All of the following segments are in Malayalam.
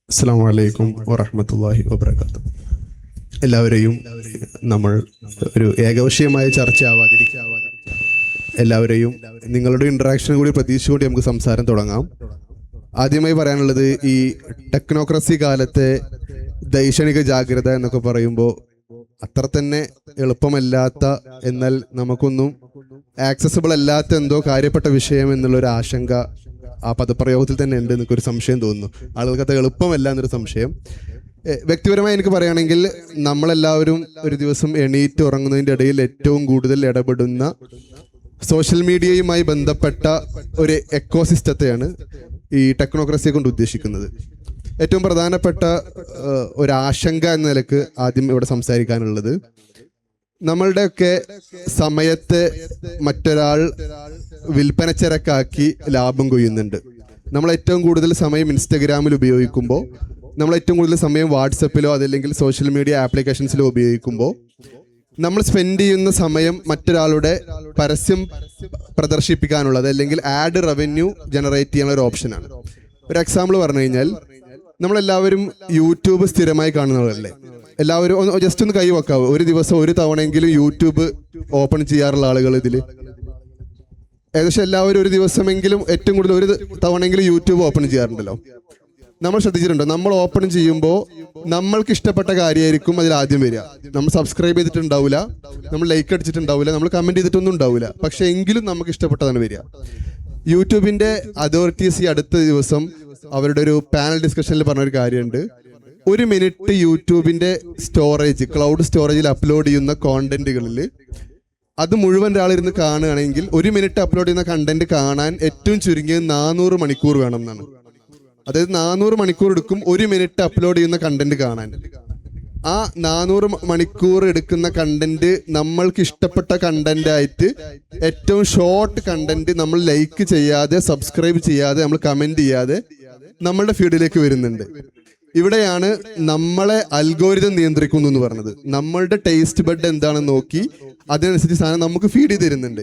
അസ്സലാമു അലൈക്കും വറഹ്മത്തുള്ളാഹി വബറകാതുഹു. എല്ലാവരെയും നമ്മൾ ഒരു ഏകപക്ഷീയമായ ചർച്ച ആവാതിരിക്കാതെ എല്ലാവരെയും നിങ്ങളുടെ ഇൻട്രാക്ഷൻ കൂടി പ്രതീക്ഷിച്ചുകൊണ്ട് നമുക്ക് സംസാരം തുടങ്ങാം. ആദ്യമായി പറയാനുള്ളത്, ഈ ടെക്നോക്രസി കാലത്തെ ദൈക്ഷണിക ജാഗ്രത എന്നൊക്കെ പറയുമ്പോൾ അത്ര തന്നെ എളുപ്പമല്ലാത്ത, എന്നാൽ നമുക്കൊന്നും ആക്സസിബിൾ അല്ലാത്ത എന്തോ കാര്യപ്പെട്ട വിഷയം എന്നുള്ളൊരു ആശങ്ക ആ പദപ്രയോഗത്തിൽ തന്നെ ഉണ്ട്. എനിക്കൊരു സംശയം തോന്നുന്നു, ആളുകൾക്ക് അത് എളുപ്പമല്ല എന്നൊരു സംശയം. വ്യക്തിപരമായി എനിക്ക് പറയുകയാണെങ്കിൽ, നമ്മളെല്ലാവരും ഒരു ദിവസം എണീറ്റ് ഉറങ്ങുന്നതിൻ്റെ ഇടയിൽ ഏറ്റവും കൂടുതൽ ഇടപെടുന്ന സോഷ്യൽ മീഡിയയുമായി ബന്ധപ്പെട്ട ഒരു എക്കോസിസ്റ്റത്തെയാണ് ഈ ടെക്നോക്രസിയെ കൊണ്ട് ഉദ്ദേശിക്കുന്നത്. ഏറ്റവും പ്രധാനപ്പെട്ട ഒരു ആശങ്ക എന്ന നിലക്ക് ആദ്യം ഇവിടെ സംസാരിക്കാനുള്ളത്, നമ്മളുടെയൊക്കെ സമയത്തെ മറ്റൊരാൾ വിൽപ്പനച്ചരക്കാക്കി ലാഭം കൊയ്യുന്നുണ്ട്. നമ്മൾ ഏറ്റവും കൂടുതൽ സമയം ഇൻസ്റ്റഗ്രാമിൽ ഉപയോഗിക്കുമ്പോൾ, നമ്മൾ ഏറ്റവും കൂടുതൽ സമയം വാട്സപ്പിലോ അതല്ലെങ്കിൽ സോഷ്യൽ മീഡിയ ആപ്ലിക്കേഷൻസിലോ ഉപയോഗിക്കുമ്പോൾ, നമ്മൾ സ്പെൻഡ് ചെയ്യുന്ന സമയം മറ്റൊരാളുടെ പരസ്യം പ്രദർശിപ്പിക്കാനുള്ളത് അല്ലെങ്കിൽ ആഡ് റവന്യൂ ജനറേറ്റ് ചെയ്യാനുള്ള ഒരു ഓപ്ഷനാണ്. ഒരു എക്സാമ്പിൾ പറഞ്ഞു കഴിഞ്ഞാൽ, നമ്മളെല്ലാവരും യൂട്യൂബ് സ്ഥിരമായി കാണുന്നവരല്ലേ? എല്ലാവരും ജസ്റ്റ് ഒന്ന് കൈ വെക്കാവോ, ഒരു ദിവസം ഒരു തവണയെങ്കിലും യൂട്യൂബ് ഓപ്പൺ ചെയ്യാറുള്ള ആളുകൾ ഇതിൽ ഏകദേശം എല്ലാവരും ഒരു ദിവസമെങ്കിലും ഏറ്റവും കൂടുതൽ ഒരു തവണയെങ്കിലും യൂട്യൂബ് ഓപ്പൺ ചെയ്യാറുണ്ടല്ലോ. നമ്മൾ ശ്രദ്ധിച്ചിട്ടുണ്ടോ, നമ്മൾ ഓപ്പൺ ചെയ്യുമ്പോൾ നമ്മൾക്ക് ഇഷ്ടപ്പെട്ട കാര്യമായിരിക്കും അതിൽ ആദ്യം വരിക. നമ്മൾ സബ്സ്ക്രൈബ് ചെയ്തിട്ടുണ്ടാവില്ല, നമ്മൾ ലൈക്ക് അടിച്ചിട്ടുണ്ടാവില്ല, നമ്മൾ കമന്റ് ചെയ്തിട്ടൊന്നും ഉണ്ടാവില്ല, പക്ഷെ എങ്കിലും നമുക്ക് ഇഷ്ടപ്പെട്ടതാണ് വരിക. യൂട്യൂബിന്റെ അതോറിറ്റീസ് ഈ അടുത്ത ദിവസം അവരുടെ ഒരു പാനൽ ഡിസ്കഷനിൽ പറഞ്ഞൊരു കാര്യമുണ്ട്. 1 മിനിറ്റ് യൂട്യൂബിന്റെ സ്റ്റോറേജ്, ക്ലൗഡ് സ്റ്റോറേജിൽ അപ്ലോഡ് ചെയ്യുന്ന കോണ്ടന്റുകളിൽ അത് മുഴുവൻ ഒരാളിരുന്ന് കാണുകയാണെങ്കിൽ 1 മിനിറ്റ് അപ്ലോഡ് ചെയ്യുന്ന കണ്ടന്റ് കാണാൻ ഏറ്റവും ചുരുങ്ങിയത് 400 മണിക്കൂർ വേണം എന്നാണ്. അതായത് 400 മണിക്കൂർ എടുക്കും 1 മിനിറ്റ് അപ്ലോഡ് ചെയ്യുന്ന കണ്ടന്റ് കാണാൻ. ആ 400 മണിക്കൂർ എടുക്കുന്ന കണ്ടന്റ് നമ്മൾക്ക് ഇഷ്ടപ്പെട്ട കണ്ടന്റ് ആയിട്ട് ഏറ്റവും ഷോർട്ട് കണ്ടന്റ് നമ്മൾ ലൈക്ക് ചെയ്യാതെ, സബ്സ്ക്രൈബ് ചെയ്യാതെ, നമ്മൾ കമന്റ് ചെയ്യാതെ നമ്മളുടെ ഫീഡിലേക്ക് വരുന്നുണ്ട്. ഇവിടെയാണ് നമ്മളെ അൽഗോരിതം നിയന്ത്രിക്കുന്നു എന്ന് പറഞ്ഞത്. നമ്മളുടെ ടേസ്റ്റ് ബഡ് എന്താണെന്ന് നോക്കി അതിനനുസരിച്ച് സാധനം നമുക്ക് ഫീഡ് ചെയ്ത് തരുന്നുണ്ട്.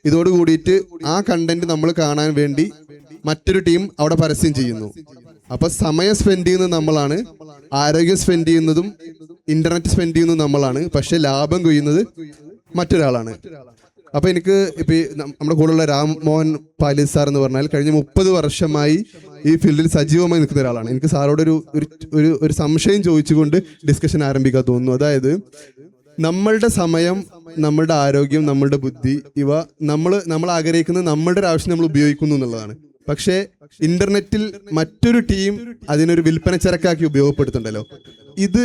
ഇതോട് കൂടിയിട്ട് ആ കണ്ടന്റ് നമ്മൾ കാണാൻ വേണ്ടി മറ്റൊരു ടീം അവിടെ പരസ്യം ചെയ്യുന്നു. അപ്പൊ സമയം സ്പെൻഡ് ചെയ്യുന്നത് നമ്മളാണ്, ആരോഗ്യം സ്പെൻഡ് ചെയ്യുന്നതും ഇന്റർനെറ്റ് സ്പെൻഡ് ചെയ്യുന്നതും നമ്മളാണ്, പക്ഷെ ലാഭം കൊയ്യുന്നത് മറ്റൊരാളാണ്. അപ്പൊ എനിക്ക് ഇപ്പൊ നമ്മുടെ കൂടെയുള്ള രാംമോഹൻ പാലിസ് സാർ എന്ന് പറഞ്ഞാൽ കഴിഞ്ഞ 30 വർഷമായി ഈ ഫീൽഡിൽ സജീവമായി നിൽക്കുന്ന ഒരാളാണ്. എനിക്ക് സാറോട് ഒരു സംശയം ചോദിച്ചുകൊണ്ട് ഡിസ്കഷൻ ആരംഭിക്കാൻ തോന്നുന്നു. അതായത്, നമ്മളുടെ സമയം, നമ്മളുടെ ആരോഗ്യം, നമ്മളുടെ ബുദ്ധി, ഇവ നമ്മൾ ആഗ്രഹിക്കുന്നത് നമ്മളുടെ ഒരു ആവശ്യം നമ്മൾ ഉപയോഗിക്കുന്നു എന്നുള്ളതാണ്. പക്ഷേ ഇന്റർനെറ്റിൽ മറ്റൊരു ടീം അതിനൊരു വിൽപ്പനച്ചരക്കാക്കി ഉപയോഗപ്പെടുത്തുന്നുണ്ടല്ലോ. ഇത്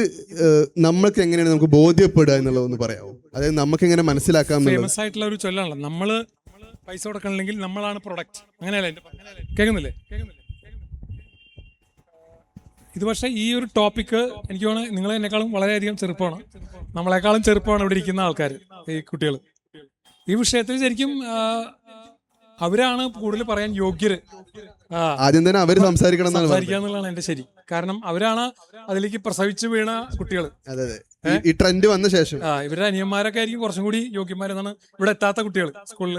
നമ്മൾക്ക് എങ്ങനെയാണ് നമുക്ക് ബോധ്യപ്പെടുക എന്നുള്ളതൊന്ന് പറയാമോ? അതായത് നമുക്ക് എങ്ങനെ മനസ്സിലാക്കാം? ഫേമസ് ആയിട്ടുള്ള ഒരു ചൊല്ലാണല്ലോ, നമ്മള് പൈസ കൊടുക്കണമെങ്കിൽ നമ്മളാണ് പ്രൊഡക്റ്റ്. അങ്ങനെയല്ലേ? കേൾക്കുന്നില്ലേ? ഇത് പക്ഷേ ഈ ഒരു ടോപ്പിക്ക് എനിക്ക് തോന്നുന്നു നിങ്ങളെക്കാളും വളരെയധികം ചെറുപ്പമാണ്, നമ്മളെക്കാളും ചെറുപ്പമാണ് ഇവിടെ ഇരിക്കുന്ന ആൾക്കാർ, ഈ കുട്ടികൾ. ഈ വിഷയത്തിൽ ശരിക്കും അവരാണ് കൂടുതൽ പറയാൻ യോഗ്യര്. ആദ്യം തന്നെ അവർ സംസാരിക്കാന്നുള്ളതാണ് എന്റെ ശരി. കാരണം അവരാണ് അതിലേക്ക് പ്രസവിച്ചു വീണ കുട്ടികൾ. ഈ ട്രെൻഡ് വന്ന ശേഷം ഇവരുടെ അനിയന്മാരൊക്കെ ആയിരിക്കും കുറച്ചും കൂടി യോഗ്യന്മാരെന്നാണ് ഇവിടെ എത്താത്ത കുട്ടികൾ, സ്കൂളിൽ,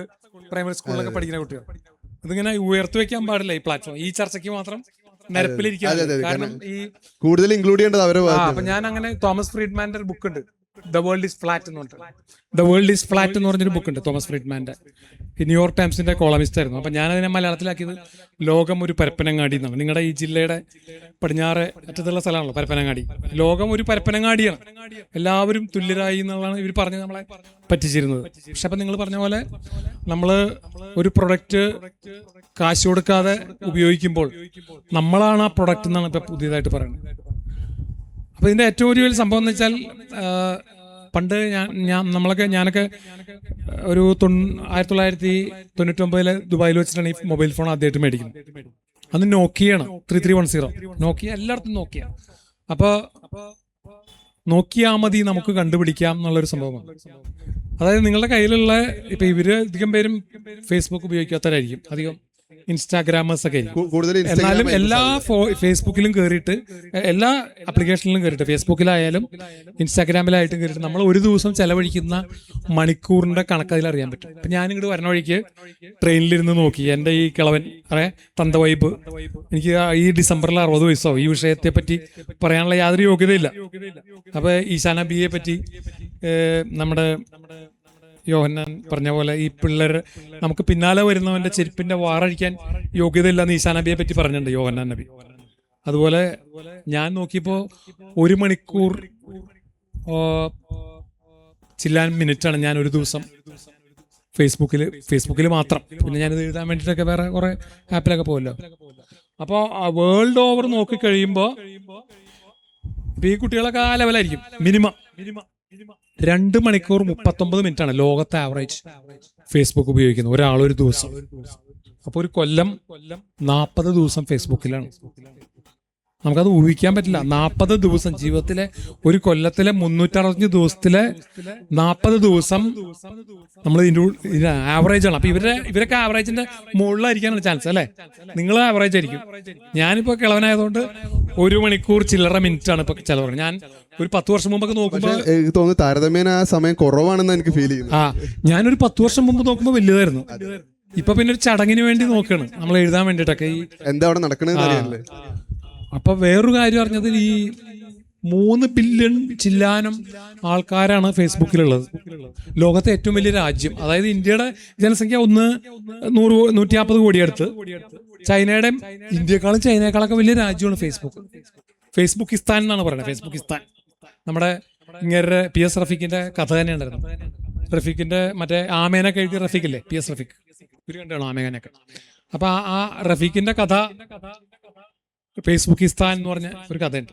പ്രൈമറി സ്കൂളിലൊക്കെ പഠിക്കുന്ന കുട്ടികൾ. ഇതിങ്ങനെ ഉയർത്തി വെക്കാൻ പാടില്ല ഈ പ്ലാറ്റ്ഫോം, ഈ ചർച്ചയ്ക്ക് മാത്രം നിരപ്പിലിരിക്കാൻ. കാരണം ഈ കൂടുതൽ ഇൻക്ലൂഡ് ചെയ്യേണ്ടത് അവരെ. അപ്പൊ ഞാൻ അങ്ങനെ തോമസ് ഫ്രീഡ്മാന്റെ ഒരു ബുക്ക് ഉണ്ട്, ദ വേൾഡ് ഈസ് ഫ്ലാറ്റ് എന്ന് പറഞ്ഞിട്ട്. ദ വേൾഡ് ഈസ് ഫ്ലാറ്റ് എന്ന് പറഞ്ഞൊരു ബുക്ക് ഉണ്ട് തോമസ് ഫ്രീഡ്മാന്റെ. ഈ ന്യൂയോർക്ക് ടൈംസിന്റെ കോളമിസ്റ്റ് ആയിരുന്നു. അപ്പൊ ഞാനതിനെ മലയാളത്തിലാക്കിയത് ലോകം ഒരു പരപ്പനങ്ങാടി എന്നാണ്. നിങ്ങളുടെ ഈ ജില്ലയുടെ പടിഞ്ഞാറ് അറ്റത്തുള്ള സ്ഥലമാണല്ലോ പരപ്പനങ്ങാടി. ലോകം ഒരു പരപ്പനങ്ങാടിയാണ്, എല്ലാവരും തുല്യരായി എന്നുള്ളതാണ് ഇവർ പറഞ്ഞ് നമ്മളെ പറ്റിച്ചിരുന്നത്. പക്ഷെ അപ്പൊ നിങ്ങൾ പറഞ്ഞ പോലെ നമ്മള് ഒരു പ്രൊഡക്റ്റ് കാശ് കൊടുക്കാതെ ഉപയോഗിക്കുമ്പോൾ നമ്മളാണ് ആ പ്രൊഡക്റ്റ് എന്നാണ് ഇപ്പൊ പുതിയതായിട്ട് പറയുന്നത്. അപ്പൊ ഇതിന്റെ ഏറ്റവും വലിയ സംഭവം എന്ന് വെച്ചാൽ, പണ്ട് ഞാനൊക്കെ ഒരു 1999 ദുബായിൽ വെച്ചിട്ടാണ് ഈ മൊബൈൽ ഫോൺ ആദ്യമായിട്ട് മേടിക്കുന്നത്. അന്ന് നോക്കിയാണ് 3310. നോക്കിയ എല്ലായിടത്തും നോക്കിയ. അപ്പൊ നോക്കിയാ മതി നമുക്ക് കണ്ടുപിടിക്കാം എന്നുള്ളൊരു സംഭവമാണ്. അതായത് നിങ്ങളുടെ കയ്യിലുള്ള ഇപ്പൊ ഇവര് അധികം പേരും ഫേസ്ബുക്ക് ഉപയോഗിക്കാത്തവരായിരിക്കും, അധികം ഇൻസ്റ്റാഗ്രാമേഴ്സ് ഒക്കെ ആയിരിക്കും. കൂടുതൽ എന്നാലും എല്ലാ ഫേസ്ബുക്കിലും കയറിയിട്ട്, എല്ലാ ആപ്ലിക്കേഷനിലും കയറിയിട്ട്, ഫേസ്ബുക്കിലായാലും ഇൻസ്റ്റാഗ്രാമിലായിട്ടും കയറിയിട്ട് നമ്മൾ ഒരു ദിവസം ചെലവഴിക്കുന്ന മണിക്കൂറിന്റെ കണക്ക് അതിൽ അറിയാൻ പറ്റും. ഇപ്പൊ ഞാൻ ഇങ്ങോട്ട് വരണ വഴിക്ക് ട്രെയിനിലിരുന്ന് നോക്കി, എൻ്റെ ഈ കിളവൻ തന്ത വൈബ്, എനിക്ക് ഈ ഡിസംബറിൽ 60 വയസ്സാവും. ഈ വിഷയത്തെ പറ്റി പറയാനുള്ള യാതൊരു യോഗ്യതയില്ല. അപ്പൊ ഈശാന ബിയെ പറ്റി നമ്മുടെ യോഹന്നാൻ പറഞ്ഞ പോലെ ഈ പിള്ളേർ നമുക്ക് പിന്നാലെ വരുന്നവന്റെ ചെരുപ്പിന്റെ വാറഴിക്കാൻ യോഗ്യതയില്ലെന്ന് ഈസാ നബിയെ പറ്റി പറഞ്ഞിട്ടുണ്ട് യോഹന്നാൻ നബി. അതുപോലെ ഞാൻ നോക്കിയപ്പോ 1 മണിക്കൂർ ചില്ലാൻ മിനിറ്റാണ് ഞാൻ ഒരു ദിവസം ഫേസ്ബുക്കിൽ മാത്രം. പിന്നെ ഞാനിത് എഴുതാൻ വേണ്ടിയിട്ടൊക്കെ വേറെ കുറെ ആപ്പിലൊക്കെ പോകുമല്ലോ. അപ്പോൾ വേൾഡ് ഓവർ നോക്കി കഴിയുമ്പോൾ ഈ കുട്ടികളൊക്കെ ആ ലെവലായിരിക്കും. മിനിമം 2 മണിക്കൂർ 39 മിനിറ്റാണ് ലോകത്തെ ആവറേജ് ഫേസ്ബുക്ക് ഉപയോഗിക്കുന്നത് ഒരാളൊരു ദിവസം. അപ്പോൾ ഒരു കൊല്ലം 40 ദിവസം ഫേസ്ബുക്കിലാണ്. നമുക്കത് ഊഹിക്കാൻ പറ്റില്ല. 40 ദിവസം ജീവിതത്തിലെ ഒരു കൊല്ലത്തിലെ 365 ദിവസത്തിലെ 40 ദിവസം നമ്മൾ ഇതിന്റെ ആവറേജ് ആണ്. അപ്പൊ ഇവരൊക്കെ ആവറേജിന്റെ മുകളിലായിരിക്കാനാണ് ചാൻസ് അല്ലേ? നിങ്ങൾ ആവറേജ് ആയിരിക്കും. ഞാനിപ്പോ കിളവനായതുകൊണ്ട് 1 മണിക്കൂർ ചില്ലറ മിനിറ്റ് ആണ് ഇപ്പൊ ചെലവ്. ഞാൻ ഒരു 10 വർഷം മുമ്പൊക്കെ നോക്കുമ്പോൾ തോന്നുന്നു താരതമ്യേന ആ സമയം കുറവാണെന്ന് എനിക്ക് ഫീൽ ചെയ്യുന്നു. ഞാനൊരു 10 വർഷം മുമ്പ് നോക്കുമ്പോൾ വലുതായിരുന്നു. ഇപ്പൊ പിന്നെ ഒരു ചടങ്ങിന് വേണ്ടി നോക്കുകയാണ് നമ്മൾ എഴുതാൻ വേണ്ടിയിട്ടൊക്കെ. ഈ എന്താ അവിടെ നടക്കണെന്ന് അറിയാല്ലേ? അപ്പൊ വേറൊരു കാര്യം അറിഞ്ഞത്, ഈ 3 ബില്യൺ ചില്ലാനം ആൾക്കാരാണ് ഫേസ്ബുക്കിലുള്ളത്. ലോകത്തെ ഏറ്റവും വലിയ രാജ്യം, അതായത് ഇന്ത്യയുടെ ജനസംഖ്യ 150 കോടി അടുത്ത്. ചൈനയുടെ ഇന്ത്യയെക്കാളും ചൈനയെക്കാളൊക്കെ വലിയ രാജ്യമാണ് ഫേസ്ബുക്ക്. ഫേസ്ബുക്കിസ്ഥാൻ എന്നാണ് പറയുന്നത്. ഫേസ്ബുക്കിസ്ഥാൻ നമ്മുടെ ഇങ്ങനെ PS റഫീഖിന്റെ കഥ തന്നെ ഉണ്ടായിരുന്നു. റഫീഖിന്റെ മറ്റേ ആമേനൊക്കെ എഴുതിയ റഫീഖില്ലേ, PS റഫീഖ്, ഇവര് കണ്ടാണോ ആമേനൊക്കെ? അപ്പൊ ആ റഫീഖിന്റെ കഥ ഫേസ്ബുക്കിസ്ഥാൻ എന്ന് പറഞ്ഞ ഒരു കഥയുണ്ട്.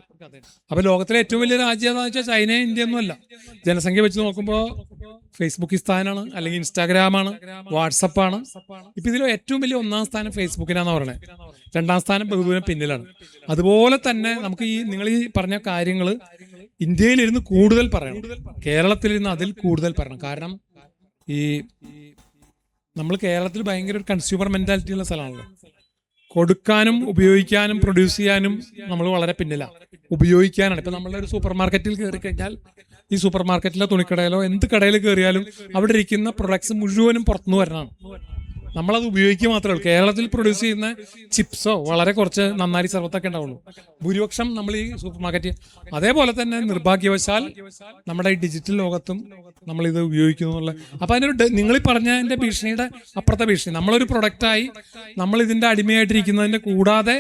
അപ്പൊ ലോകത്തിലെ ഏറ്റവും വലിയ രാജ്യം എന്താണെന്ന് വെച്ചാൽ ചൈന, ഇന്ത്യ ഒന്നും അല്ല. ജനസംഖ്യ വെച്ച് നോക്കുമ്പോൾ ഫേസ്ബുക്കിസ്ഥാനാണ്, അല്ലെങ്കിൽ ഇൻസ്റ്റാഗ്രാമാണ്, വാട്സപ്പാണ്. ഇപ്പൊ ഇതിൽ ഏറ്റവും വലിയ 1-ാം സ്ഥാനം ഫേസ്ബുക്കിനാന്ന് പറയണേ. 2-ാം സ്ഥാനം ബഹുദൂരം പിന്നിലാണ്. അതുപോലെ തന്നെ നമുക്ക് ഈ നിങ്ങൾ ഈ പറഞ്ഞ കാര്യങ്ങൾ ഇന്ത്യയിലിരുന്ന് കൂടുതൽ പറയണം, കേരളത്തിലിരുന്ന് അതിൽ കൂടുതൽ പറയണം. കാരണം ഈ നമ്മൾ കേരളത്തിൽ ഭയങ്കര ഒരു കൺസ്യൂമർ മെന്റാലിറ്റി ഉള്ള സ്ഥലമാണല്ലോ. കൊടുക്കാനും ഉപയോഗിക്കാനും പ്രൊഡ്യൂസ് ചെയ്യാനും നമ്മൾ വളരെ പിന്നിലാണ്. ഉപയോഗിക്കാനാണ്. ഇപ്പൊ നമ്മളുടെ ഒരു സൂപ്പർ മാർക്കറ്റിൽ കയറി കഴിഞ്ഞാൽ, ഈ സൂപ്പർ മാർക്കറ്റിലെ തുണിക്കടയിലോ എന്ത് കടയിൽ കയറിയാലും അവിടെ ഇരിക്കുന്ന പ്രൊഡക്ട്സ് മുഴുവനും പുറത്തുനിന്ന് വരണതാണ്. നമ്മളത് ഉപയോഗിക്കുക മാത്രമേ ഉള്ളൂ. കേരളത്തിൽ പ്രൊഡ്യൂസ് ചെയ്യുന്ന ചിപ്സോ വളരെ കുറച്ച് നന്നാരി സർവത്തൊക്കെ ഉണ്ടാവുള്ളൂ. ഭൂരിപക്ഷം നമ്മൾ ഈ സൂപ്പർ മാർക്കറ്റ്. അതേപോലെ തന്നെ നിർഭാഗ്യവശാൽ നമ്മുടെ ഈ ഡിജിറ്റൽ ലോകത്തും നമ്മൾ ഇത് ഉപയോഗിക്കുന്നു എന്നുള്ള. അപ്പൊ അതിനൊരു നിങ്ങൾ പറഞ്ഞ എന്റെ ഭീഷണിയുടെ അപ്പുറത്തെ ഭീഷണി, നമ്മളൊരു പ്രൊഡക്റ്റായി നമ്മൾ ഇതിന്റെ അടിമയായിട്ടിരിക്കുന്നതിന്റെ കൂടാതെ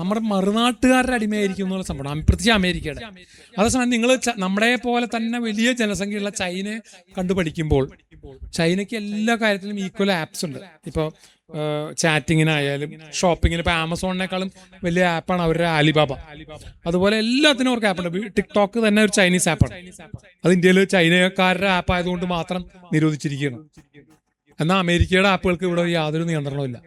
നമ്മുടെ മറുനാട്ടുകാരുടെ അടിമയായിരിക്കും എന്നുള്ള സംഭവം, പ്രത്യേകിച്ച് അമേരിക്കയുടെ. അതേസമയം നിങ്ങൾ നമ്മളെ പോലെ തന്നെ വലിയ ജനസംഖ്യയുള്ള ചൈനയെ കണ്ടുപഠിക്കുമ്പോൾ ചൈനയ്ക്ക് എല്ലാ കാര്യത്തിലും ഈക്വൽ ആപ്സ് ഉണ്ട്. ഇപ്പോൾ ചാറ്റിങ്ങിനായാലും ഷോപ്പിങ്ങിന് ഇപ്പൊ ആമസോണിനേക്കാളും വലിയ ആപ്പാണ് അവരുടെ ആലിബാബ. അതുപോലെ എല്ലാത്തിനും അവർക്ക് ആപ്പുണ്ട്. ടിക്ടോക്ക് തന്നെ ഒരു ചൈനീസ് ആപ്പാണ്. അത് ഇന്ത്യയിൽ ചൈനക്കാരുടെ ആപ്പ് ആയതുകൊണ്ട് മാത്രം നിരോധിച്ചിരിക്കുകയാണ്. എന്നാൽ അമേരിക്കയുടെ ആപ്പുകൾക്ക് ഇവിടെ യാതൊരു നിയന്ത്രണവും ഇല്ല.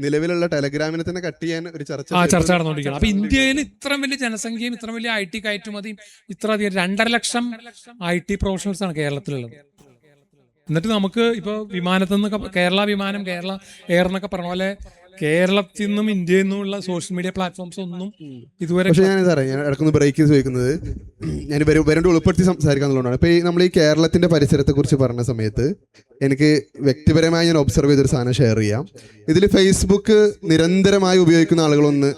നിലവിലുള്ള ടെലഗ്രാമിനെ തന്നെ കട്ട് ചെയ്യാൻ ഒരു ചർച്ച നടന്നുകൊണ്ടിരിക്കുകയാണ്. അപ്പൊ ഇന്ത്യയിൽ ഇത്രയും വലിയ ജനസംഖ്യയും ഇത്ര വലിയ IT കയറ്റുമതിയും ഇത്ര അധികം 2.5 ലക്ഷം IT പ്രൊഫഷണൽസ് ആണ് കേരളത്തിലുള്ളത്. എന്നിട്ട് നമുക്ക് ഇപ്പൊ വിമാനത്തിൽ നിന്ന് കേരള വിമാനം, കേരള എയർ എന്നൊക്കെ പറഞ്ഞ പോലെ കേരളത്തിൽ നിന്നും ഇന്ത്യയിൽ നിന്നുമുള്ള സോഷ്യൽ മീഡിയ പ്ലാറ്റ്ഫോംസ് ഒന്നും ഇതുവരെ. പക്ഷേ ഞാൻ ഇടക്കൊന്ന് ബ്രേക്ക് ചെയ്ത് ചോദിക്കുന്നത്, ഞാൻ വരേണ്ട ഉൾപ്പെടുത്തി സംസാരിക്കാന്നുള്ളതാണ്. ഇപ്പൊ നമ്മൾ ഈ കേരളത്തിന്റെ പരിസരത്തെ കുറിച്ച് പറഞ്ഞ സമയത്ത് എനിക്ക് വ്യക്തിപരമായി ഞാൻ ഒബ്സർവ് ചെയ്തൊരു സാധനം ഷെയർ ചെയ്യാം. ഇതിൽ ഫേസ്ബുക്ക് നിരന്തരമായി ഉപയോഗിക്കുന്ന ആളുകളൊന്ന്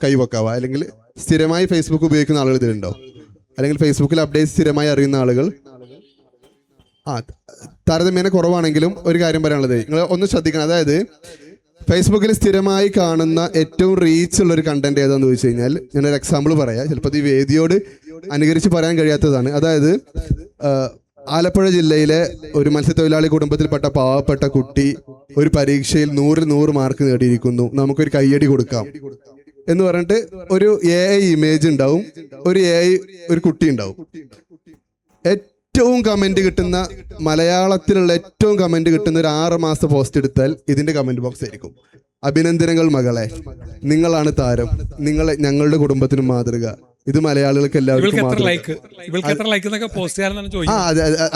കൈവക്കാവോ? അല്ലെങ്കിൽ സ്ഥിരമായി ഫേസ്ബുക്ക് ഉപയോഗിക്കുന്ന ആളുകൾ ഇതിലുണ്ടോ? അല്ലെങ്കിൽ ഫേസ്ബുക്കിൽ അപ്ഡേറ്റ് സ്ഥിരമായി അറിയുന്ന ആളുകൾ താരതമ്യേന കുറവാണെങ്കിലും ഒരു കാര്യം പറയാനുള്ളത്, നിങ്ങൾ ഒന്ന് ശ്രദ്ധിക്കണം. അതായത് ഫേസ്ബുക്കിൽ സ്ഥിരമായി കാണുന്ന ഏറ്റവും റീച്ച് ഉള്ള ഒരു കണ്ടന്റ് ഏതാന്ന് ചോദിച്ചു കഴിഞ്ഞാൽ, ഞാനൊരു എക്സാമ്പിൾ പറയാം. ചിലപ്പോൾ ഈ വേദിയോട് അനുകരിച്ച് പറയാൻ കഴിയാത്തതാണ്. അതായത് ആലപ്പുഴ ജില്ലയിലെ ഒരു മത്സ്യത്തൊഴിലാളി കുടുംബത്തിൽപ്പെട്ട പാവപ്പെട്ട കുട്ടി ഒരു പരീക്ഷയിൽ 100 മാർക്ക് നേടിയിരിക്കുന്നു, നമുക്കൊരു കയ്യടി കൊടുക്കാം എന്ന് പറഞ്ഞിട്ട് ഒരു AI ഇമേജ് ഉണ്ടാവും, ഒരു AI ഒരു കുട്ടി ഉണ്ടാവും. ഏറ്റവും കമന്റ് കിട്ടുന്ന, മലയാളത്തിലുള്ള ഏറ്റവും കമന്റ് കിട്ടുന്ന ഒരു 6 മാസത്തെ പോസ്റ്റ് എടുത്താൽ ഇതിന്റെ കമന്റ് ബോക്സ് ആയിരിക്കും: അഭിനന്ദനങ്ങൾ മകളെ, നിങ്ങളാണ് താരം, ഞങ്ങളുടെ കുടുംബത്തിന് മാതൃക, ഇത് മലയാളികൾക്ക് എല്ലാവർക്കും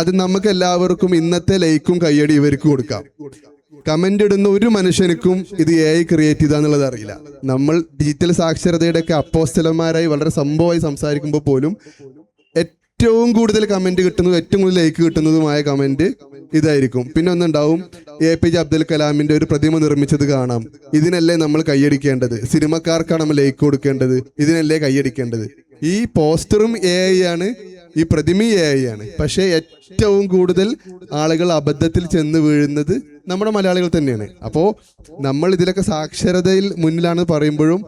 അത് നമുക്ക് എല്ലാവർക്കും ഇന്നത്തെ ലൈക്കും കയ്യടി ഇവർക്ക് കൊടുക്കാം. കമന്റ് ഇടുന്ന ഒരു മനുഷ്യനുക്കും ഇത് AI ക്രിയേറ്റ് ചെയ്താന്നുള്ളത് അറിയില്ല. നമ്മൾ ഡിജിറ്റൽ സാക്ഷരതയുടെ ഒക്കെ അപ്പോസ്തലന്മാരായി വളരെ സംഭവമായി സംസാരിക്കുമ്പോൾ പോലും ഏറ്റവും കൂടുതൽ കമന്റ് കിട്ടുന്നതും ഏറ്റവും കൂടുതൽ ലൈക്ക് കിട്ടുന്നതുമായ കമന്റ് ഇതായിരിക്കും. പിന്നെ ഒന്നുണ്ടാവും, APJ അബ്ദുൽ കലാമിന്റെ ഒരു പ്രതിമ നിർമ്മിച്ചത് കാണാം, ഇതിനല്ലേ നമ്മൾ കൈയടിക്കേണ്ടത്, സിനിമക്കാർക്കാണ് നമ്മൾ ലൈക്ക് കൊടുക്കേണ്ടത്, ഇതിനല്ലേ കൈയടിക്കേണ്ടത്. ഈ പോസ്റ്ററും AI ആണ്, ഈ പ്രതിമയും AI ആണ്. പക്ഷേ ഏറ്റവും കൂടുതൽ ആളുകൾ അബദ്ധത്തിൽ ചെന്ന് വീഴുന്നത് നമ്മുടെ മലയാളികൾ തന്നെയാണ്. അപ്പോൾ നമ്മൾ ഇതിലൊക്കെ സാക്ഷരതയിൽ മുന്നിലാണെന്ന് പറയുമ്പോഴും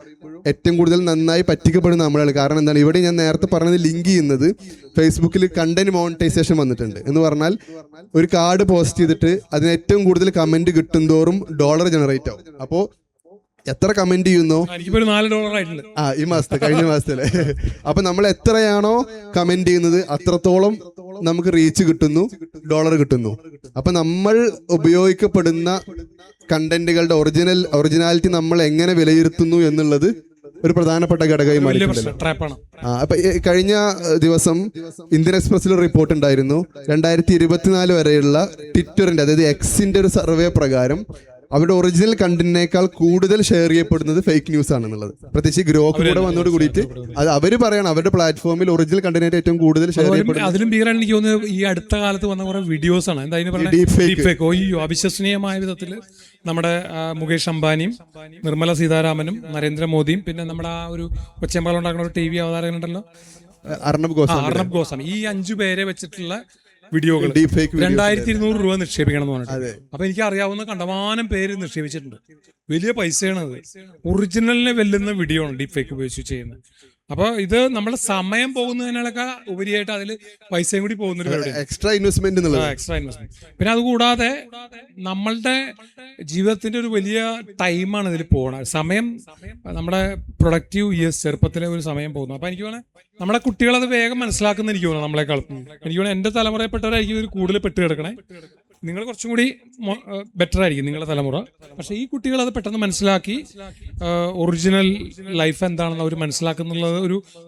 ഏറ്റവും കൂടുതൽ നന്നായി പറ്റിക്കപ്പെടുന്ന നമ്മളാണ്. കാരണം എന്താണ്, ഇവിടെ ഞാൻ നേരത്തെ പറഞ്ഞത് ലിങ്ക് ചെയ്യുന്നത് ഫേസ്ബുക്കിൽ കണ്ടന്റ് മോണിറ്റൈസേഷൻ വന്നിട്ടുണ്ട് എന്ന് പറഞ്ഞാൽ ഒരു കാർഡ് പോസ്റ്റ് ചെയ്തിട്ട് അതിന് ഏറ്റവും കൂടുതൽ കമന്റ് കിട്ടും തോറും $, ജനറേറ്റ് ആവും. അപ്പോൾ എത്ര കമന്റ് ചെയ്യുന്നോ, $4 ആയിട്ടുണ്ട് ഈ മാസത്തെ കഴിഞ്ഞ മാസത്തിലെ. അപ്പൊ നമ്മൾ എത്രയാണോ കമന്റ് ചെയ്യുന്നത് അത്രത്തോളം നമുക്ക് റീച്ച് കിട്ടുന്നു, $, കിട്ടുന്നു. അപ്പൊ നമ്മൾ ഉപയോഗിക്കപ്പെടുന്ന കണ്ടന്റുകളുടെ ഒറിജിനാലിറ്റി നമ്മൾ എങ്ങനെ വിലയിരുത്തുന്നു എന്നുള്ളത് ഒരു പ്രധാനപ്പെട്ട ഘടകമായി മാറിയിട്ടുണ്ട്. അപ്പൊ കഴിഞ്ഞ ദിവസം ഇന്ത്യൻ എക്സ്പ്രസിൽ റിപ്പോർട്ട് ഉണ്ടായിരുന്നു, 2024 വരെയുള്ള ട്വിറ്ററിന്റെ, അതായത് എക്സിന്റെ ഒരു സർവേ പ്രകാരം അവരുടെ ഒറിജിനൽ കണ്ടന്റിനേക്കാൾ കൂടുതൽ ഷെയർ ചെയ്യപ്പെടുന്നത് ഫേക്ക് ന്യൂസ് ആണെന്നുള്ളത്. പ്രത്യേകിച്ച് ഗ്രോക്ക് കൂടെ വന്നോട് കൂടിയിട്ട് അത് അവര് പറയണം, അവരുടെ പ്ലാറ്റ്ഫോമിൽ ഒറിജിനൽ കണ്ടന്റ് ഏറ്റവും കൂടുതൽ ഷെയർ ചെയ്യപ്പെടുന്നത്. അതിലും ഭീകരമാണ് എനിക്ക് തോന്നുന്നത് ഈ അടുത്ത കാലത്ത് വന്ന കുറെ വീഡിയോസ് ആണ്. എന്തായാലും അവിശ്വസനീയമായ വിധത്തിൽ നമ്മുടെ മുകേഷ് അംബാനിയും നിർമ്മല സീതാരാമനും നരേന്ദ്രമോദിയും പിന്നെ നമ്മുടെ ആ ഒരു കൊച്ചമ്പലം ഉണ്ടാക്കുന്ന ഒരു TV അവതാരകനുണ്ടല്ലോ, അർണബ് ഗോസ്വാമി, ഈ 5 പേരെ വെച്ചിട്ടുള്ള വീഡിയോകൾ 2200 രൂപ നിക്ഷേപിക്കണം എന്ന് പറഞ്ഞിട്ട്. അപ്പൊ എനിക്ക് അറിയാവുന്ന കണ്ടമാനം പേര് നിക്ഷേപിച്ചിട്ടുണ്ട്. വലിയ പൈസയാണ് അത്. ഒറിജിനലിനെ വെല്ലുന്ന വീഡിയോ ആണ് ഡീപ് ഫേക്ക് ഉപയോഗിച്ച് ചെയ്യുന്നത്. അപ്പൊ ഇത് നമ്മുടെ സമയം പോകുന്നതിനൊക്കെ ഉപരിയായിട്ട് അതിൽ പൈസയും കൂടി പോകുന്നൊരു എക്സ്ട്രാ ഇൻവെസ്റ്റ്മെന്റ്. പിന്നെ അതുകൂടാതെ നമ്മളുടെ ജീവിതത്തിന്റെ ഒരു വലിയ ടൈമാണ് ഇതിൽ പോകണത്. സമയം നമ്മുടെ പ്രൊഡക്റ്റീവ് ഇയേഴ്സ്, ചെറുപ്പത്തിലെ ഒരു സമയം പോകുന്നു. അപ്പൊ എനിക്ക് വേണേൽ നമ്മുടെ കുട്ടികളത് വേഗം മനസ്സിലാക്കുന്ന എനിക്ക് തോന്നുന്നു നമ്മളെക്കാൾ. എനിക്ക് വേണം എന്റെ തലമുറയിൽപ്പെട്ടവരായിരിക്കും ഇതിൽ കൂടുതൽ പെട്ട് കിടക്കണേ. നിങ്ങൾ കുറച്ചും കൂടി ബെറ്റർ ആയിരിക്കും നിങ്ങളുടെ തലമുറ. പക്ഷെ ഈ കുട്ടികൾ അത് പെട്ടെന്ന് മനസ്സിലാക്കി ഒറിജിനൽ ലൈഫ് എന്താണെന്ന് അവർ മനസ്സിലാക്കുന്നുള്ളത്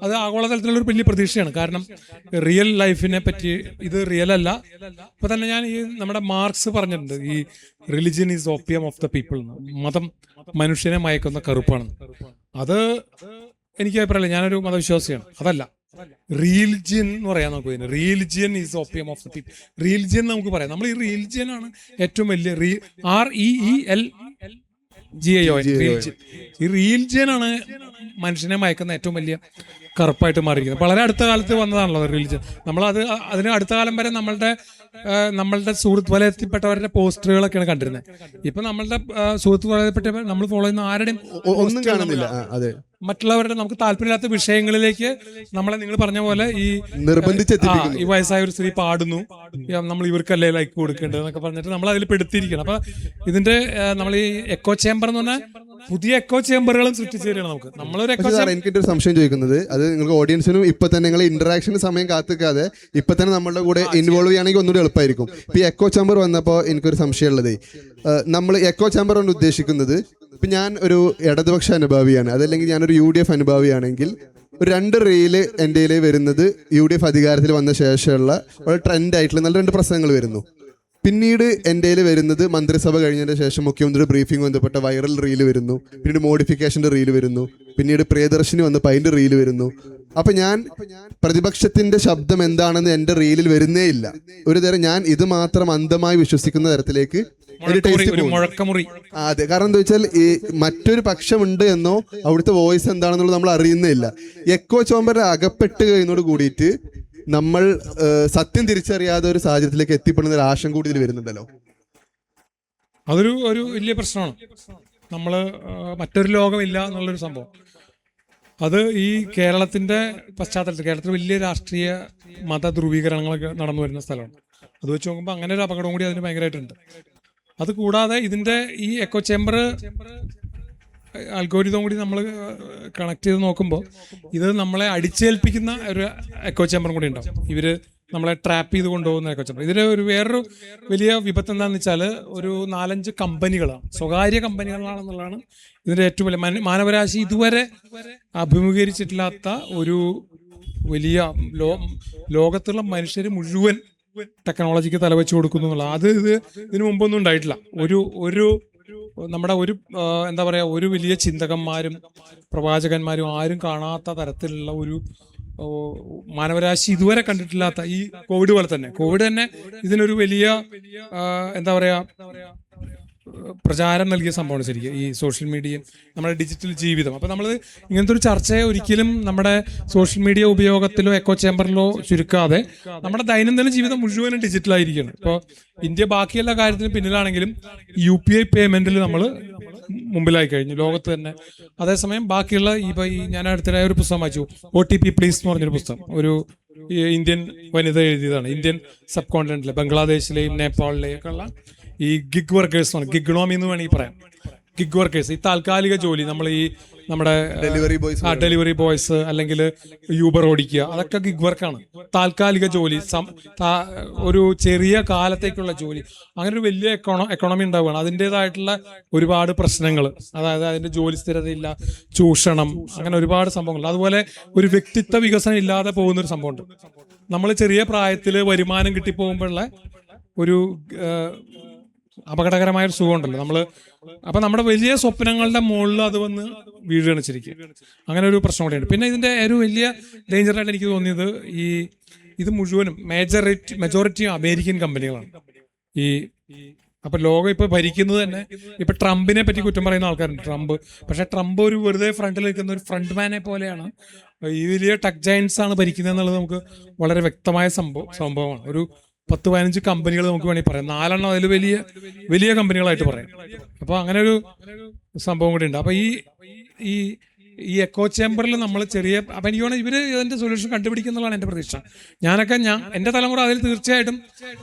അത് ആഗോളതലത്തിലുള്ള ഒരു വലിയ പ്രതീക്ഷയാണ്. കാരണം റിയൽ ലൈഫിനെ പറ്റി ഇത് റിയൽ അല്ല. ഇപ്പൊ തന്നെ ഞാൻ ഈ നമ്മുടെ മാർക്സ് പറഞ്ഞിട്ടുണ്ട്, ഈ religion is opium of the people എന്ന്. മതം മനുഷ്യനെ മയക്കുന്ന കറുപ്പാണ്. അത് എനിക്ക് അഭിപ്രായമില്ല, ഞാനൊരു മതവിശ്വാസിയാണ്. അതല്ല, റിലിജിയൻ എന്ന് പറയാൻ നമുക്ക് religion is opium of the people. Religion നമുക്ക് പറയാം. നമ്മൾ ഈ റിലിജിയൻ ആണ് ഏറ്റവും വലിയ REELGION. ഈ റിലിജിയൻ ആണ് മനുഷ്യനെ മയക്കുന്ന ഏറ്റവും വലിയ കറുപ്പായിട്ട് മാറിയിരിക്കുന്നത്. വളരെ അടുത്ത കാലത്ത് വന്നതാണല്ലോ റിലിജിയൻ. അതിന് അടുത്ത കാലം വരെ നമ്മളുടെ സുഹൃത്ത് വലയത്തിൽപ്പെട്ടവരുടെ പോസ്റ്ററുകളൊക്കെയാണ് കണ്ടിരുന്നത്. ഇപ്പൊ നമ്മളുടെ സുഹൃത്ത് വലയത്തിൽപ്പെട്ട നമ്മൾ ഫോളോ ചെയ്യുന്ന ആരുടെയും ഒന്നും കാണുന്നില്ല. മറ്റുള്ളവരുടെ നമുക്ക് താല്പര്യമില്ലാത്ത വിഷയങ്ങളിലേക്ക് നമ്മളെ നിങ്ങൾ പറഞ്ഞ പോലെ ഈ ഈ വയസ്സായ ഒരു സ്ത്രീ പാടുന്നു, നമ്മൾ ഇവർക്കല്ലേ ലൈക്ക് കൊടുക്കേണ്ടത് എന്നൊക്കെ പറഞ്ഞിട്ട് നമ്മൾ അതിൽ പെടുത്തിയിരിക്കണം. അപ്പൊ ഇതിന്റെ നമ്മൾ ഈ എക്കോ ചേംബർ എന്ന് പറഞ്ഞാൽ പുതിയ എക്കോ ചേംബറുകളും സൃഷ്ടിച്ചു തരികയാണ് നമുക്ക്. നമ്മളൊരു എനിക്കൊരു സംശയം ചോദിക്കുന്നത്, അത് നിങ്ങൾക്ക് ഓഡിയൻസിനും ഇപ്പൊ തന്നെ നിങ്ങൾ ഇന്ററാക്ഷന് സമയം കാത്തിക്കാതെ ഇപ്പൊ തന്നെ നമ്മളുടെ കൂടെ ഇൻവോൾവ് ചെയ്യുകയാണെങ്കിൽ ഒന്നുകൂടി എളുപ്പമായിരിക്കും. ഇപ്പൊ ഈ എക്കോ ചേംബർ വന്നപ്പോൾ എനിക്കൊരു സംശയം ഉള്ളത്, നമ്മൾ എക്കോ ചേംബർ കൊണ്ട് ഉദ്ദേശിക്കുന്നത്, ഇപ്പൊ ഞാൻ ഒരു ഇടതുപക്ഷ അനുഭാവിയാണ്, അതല്ലെങ്കിൽ ഞാനൊരു UDF അനുഭാവിയാണെങ്കിൽ ഒരു 2 റീല് എൻ്റെ വരുന്നത് UDF അധികാരത്തിൽ വന്ന ശേഷമുള്ള ഒരു ട്രെൻഡ് ആയിട്ടുള്ള നല്ല 2 പ്രസംഗങ്ങൾ വരുന്നു. പിന്നീട് എൻ്റെ വരുന്നത് മന്ത്രിസഭ കഴിഞ്ഞതിന് ശേഷം മുഖ്യമന്ത്രി ബ്രീഫിംഗ് ബന്ധപ്പെട്ട വൈറൽ റീല് വരുന്നു, പിന്നീട് മോഡിഫിക്കേഷന്റെ റീല് വരുന്നു, പിന്നീട് പ്രിയദർശിനി വന്നപ്പോൾ അതിന്റെ റീല് വരുന്നു. അപ്പൊ ഞാൻ പ്രതിപക്ഷത്തിന്റെ ശബ്ദം എന്താണെന്ന് എന്റെ റീലിൽ വരുന്നേ ഇല്ല. ഒരു തരം ഞാൻ ഇത് മാത്രം അന്ധമായി വിശ്വസിക്കുന്ന തരത്തിലേക്ക് അതെ. കാരണം എന്താ വെച്ചാൽ ഈ മറ്റൊരു പക്ഷമുണ്ട് എന്നോ അവിടുത്തെ വോയിസ് എന്താണെന്നുള്ളത് നമ്മൾ അറിയുന്നേ ഇല്ല. എക്കോ ചേംബറിൽ അകപ്പെട്ട് കഴിയുന്നതോട് കൂടിയിട്ട് നമ്മൾ സത്യം തിരിച്ചറിയാതെ ഒരു സാഹചര്യത്തിലേക്ക് എത്തിപ്പെടുന്ന ഒരു ആശങ്ക കൂടി ഇതിൽ വരുന്നുണ്ടല്ലോ. അതൊരു വലിയ പ്രശ്നമാണ്. നമ്മള് മറ്റൊരു ലോകമില്ല എന്നുള്ളൊരു സംഭവം അത് ഈ കേരളത്തിന്റെ പശ്ചാത്തലത്തിൽ, കേരളത്തിൽ വലിയ രാഷ്ട്രീയ മത ധ്രുവീകരണങ്ങളൊക്കെ നടന്നു വരുന്ന സ്ഥലമാണ്. അത് വെച്ച് നോക്കുമ്പോൾ അങ്ങനെ ഒരു അപകടം കൂടി അതിന് ഭയങ്കരമായിട്ടുണ്ട്. അത് കൂടാതെ ഇതിന്റെ ഈ എക്കോ ചേംബർ അൽഗോരിതം കൂടി നമ്മൾ കണക്ട് ചെയ്ത് നോക്കുമ്പോൾ ഇത് നമ്മളെ അടിച്ചേൽപ്പിക്കുന്ന ഒരു എക്കോ ചേംബറും കൂടി ഉണ്ടാവും. ഇവര് നമ്മളെ ട്രാപ്പ് ചെയ്ത് കൊണ്ടുപോകുന്ന എക്കോ ചേംബർ. ഇതിൽ വേറൊരു വലിയ വിപത്ത് എന്താണെന്ന് വെച്ചാൽ ഒരു 4-5 കമ്പനികളാണ്, സ്വകാര്യ കമ്പനികളാണെന്നുള്ളതാണ് ഇതിന്റെ ഏറ്റവും വലിയ. മാനവരാശി ഇതുവരെ അഭിമുഖീകരിച്ചിട്ടില്ലാത്ത ഒരു വലിയ ലോകത്തുള്ള മനുഷ്യർ മുഴുവൻ ടെക്നോളജിക്ക് തലവെച്ച് കൊടുക്കുന്നു എന്നുള്ള അത് ഇതിനു മുമ്പൊന്നും ഉണ്ടായിട്ടില്ല. ഒരു നമ്മുടെ എന്താ പറയാ, ഒരു വലിയ ചിന്തകന്മാരും പ്രവാചകന്മാരും ആരും കാണാത്ത തരത്തിലുള്ള ഒരു മാനവരാശി ഇതുവരെ കണ്ടിട്ടില്ലാത്ത ഈ കോവിഡ് പോലെ തന്നെ കോവിഡ് തന്നെ ഇതിനൊരു വലിയ എന്താ പറയാ പ്രചാരം നൽകിയ സംഭവമാണ് ശരിക്കും ഈ സോഷ്യൽ മീഡിയയും നമ്മുടെ ഡിജിറ്റൽ ജീവിതം. അപ്പോൾ നമ്മൾ ഇങ്ങനത്തെ ഒരു ചർച്ചയെ ഒരിക്കലും നമ്മുടെ സോഷ്യൽ മീഡിയ ഉപയോഗത്തിലോ എക്കോ ചേംബറിലോ ചുരുക്കാതെ നമ്മുടെ ദൈനംദിന ജീവിതം മുഴുവനും ഡിജിറ്റലായിരിക്കണം. ഇപ്പോൾ ഇന്ത്യ ബാക്കിയെല്ലാ കാര്യത്തിനും പിന്നിലാണെങ്കിലും UPI പേയ്മെന്റിൽ നമ്മൾ മുമ്പിലായി കഴിഞ്ഞു ലോകത്ത് തന്നെ. അതേസമയം ബാക്കിയുള്ള ഞാൻ അടുത്തിടെ ഒരു പുസ്തകം വായിച്ചു, OTP പ്ലീസ് എന്ന് പറഞ്ഞൊരു പുസ്തകം. ഒരു ഇന്ത്യൻ വനിത എഴുതിയതാണ്. ഇന്ത്യൻ സബ് കോണ്ടിനെന്റിലെ ബംഗ്ലാദേശിലെയും നേപ്പാളിലെയും ഒക്കെ ഉള്ള ഈ ഗിഗ് വർക്കേഴ്സ് ആണ്, ഗിഗ് ഇക്കണോമി എന്ന് വേണമെങ്കിൽ പറയാം. ഗിഗ് വർക്കേഴ്സ്, ഈ താൽക്കാലിക ജോലി, നമ്മൾ ഈ നമ്മുടെ ഡെലിവറി ബോയ്സ് അല്ലെങ്കിൽ യൂബർ ഓടിക്കുക, അതൊക്കെ ഗിഗ് വർക്കാണ്. താൽക്കാലിക ജോലി, ഒരു ചെറിയ കാലത്തേക്കുള്ള ജോലി, അങ്ങനെ ഒരു വലിയ എക്കോണമി ഉണ്ടാവുകയാണ്. അതിൻ്റെതായിട്ടുള്ള ഒരുപാട് പ്രശ്നങ്ങൾ, അതായത് അതിന്റെ ജോലി സ്ഥിരതയില്ല, ചൂഷണം, അങ്ങനെ ഒരുപാട് സംഭവങ്ങൾ. അതുപോലെ ഒരു വ്യക്തിത്വ വികസനം ഇല്ലാതെ പോകുന്നൊരു സംഭവമുണ്ട്. നമ്മൾ ചെറിയ പ്രായത്തിൽ വരുമാനം കിട്ടിപ്പോകുമ്പോഴുള്ള ഒരു അപകടകരമായ ഒരു സുഖമുണ്ടല്ലോ അപ്പൊ നമ്മുടെ വലിയ സ്വപ്നങ്ങളുടെ മുകളിൽ അത് വന്ന് വീഴുകയാണ് ശരിക്കും. അങ്ങനെ ഒരു പ്രശ്നം കൂടെയുണ്ട്. പിന്നെ ഇതിന്റെ ഒരു വലിയ ഡേഞ്ചറായിട്ട് എനിക്ക് തോന്നിയത് ഇത് മുഴുവനും മെജോറിറ്റിയും അമേരിക്കൻ കമ്പനികളാണ്. അപ്പൊ ലോകം ഇപ്പൊ ഭരിക്കുന്നത് തന്നെ, ഇപ്പൊ ട്രംപിനെ പറ്റി കുറ്റം പറയുന്ന ആൾക്കാരുണ്ട്. പക്ഷെ ട്രംപ് ഒരു വെറുതെ ഫ്രണ്ടിൽ നിൽക്കുന്ന ഒരു ഫ്രണ്ട് മാനെ പോലെയാണ്. ഈ വലിയ ടെക് ജയൻസ് ആണ് ഭരിക്കുന്നത് എന്നുള്ളത് നമുക്ക് വളരെ വ്യക്തമായ സംഭവമാണ്. ഒരു 10-15 കമ്പനികൾ നമുക്ക് വേണമെങ്കിൽ പറയാം. 4 അതിൽ വലിയ വലിയ കമ്പനികളായിട്ട് പറയാം. അപ്പൊ അങ്ങനെ ഒരു സംഭവം കൂടി ഉണ്ട്. അപ്പൊ ഈ എക്കോ ചേംബറിൽ നമ്മൾ അപ്പൊ എനിക്ക് തോന്നുന്നു ഇവര് ഇതിന്റെ സൊല്യൂഷൻ കണ്ടുപിടിക്കുന്നതാണ് എന്റെ പ്രതീക്ഷ. എന്റെ തലമുറ അതിൽ തീർച്ചയായിട്ടും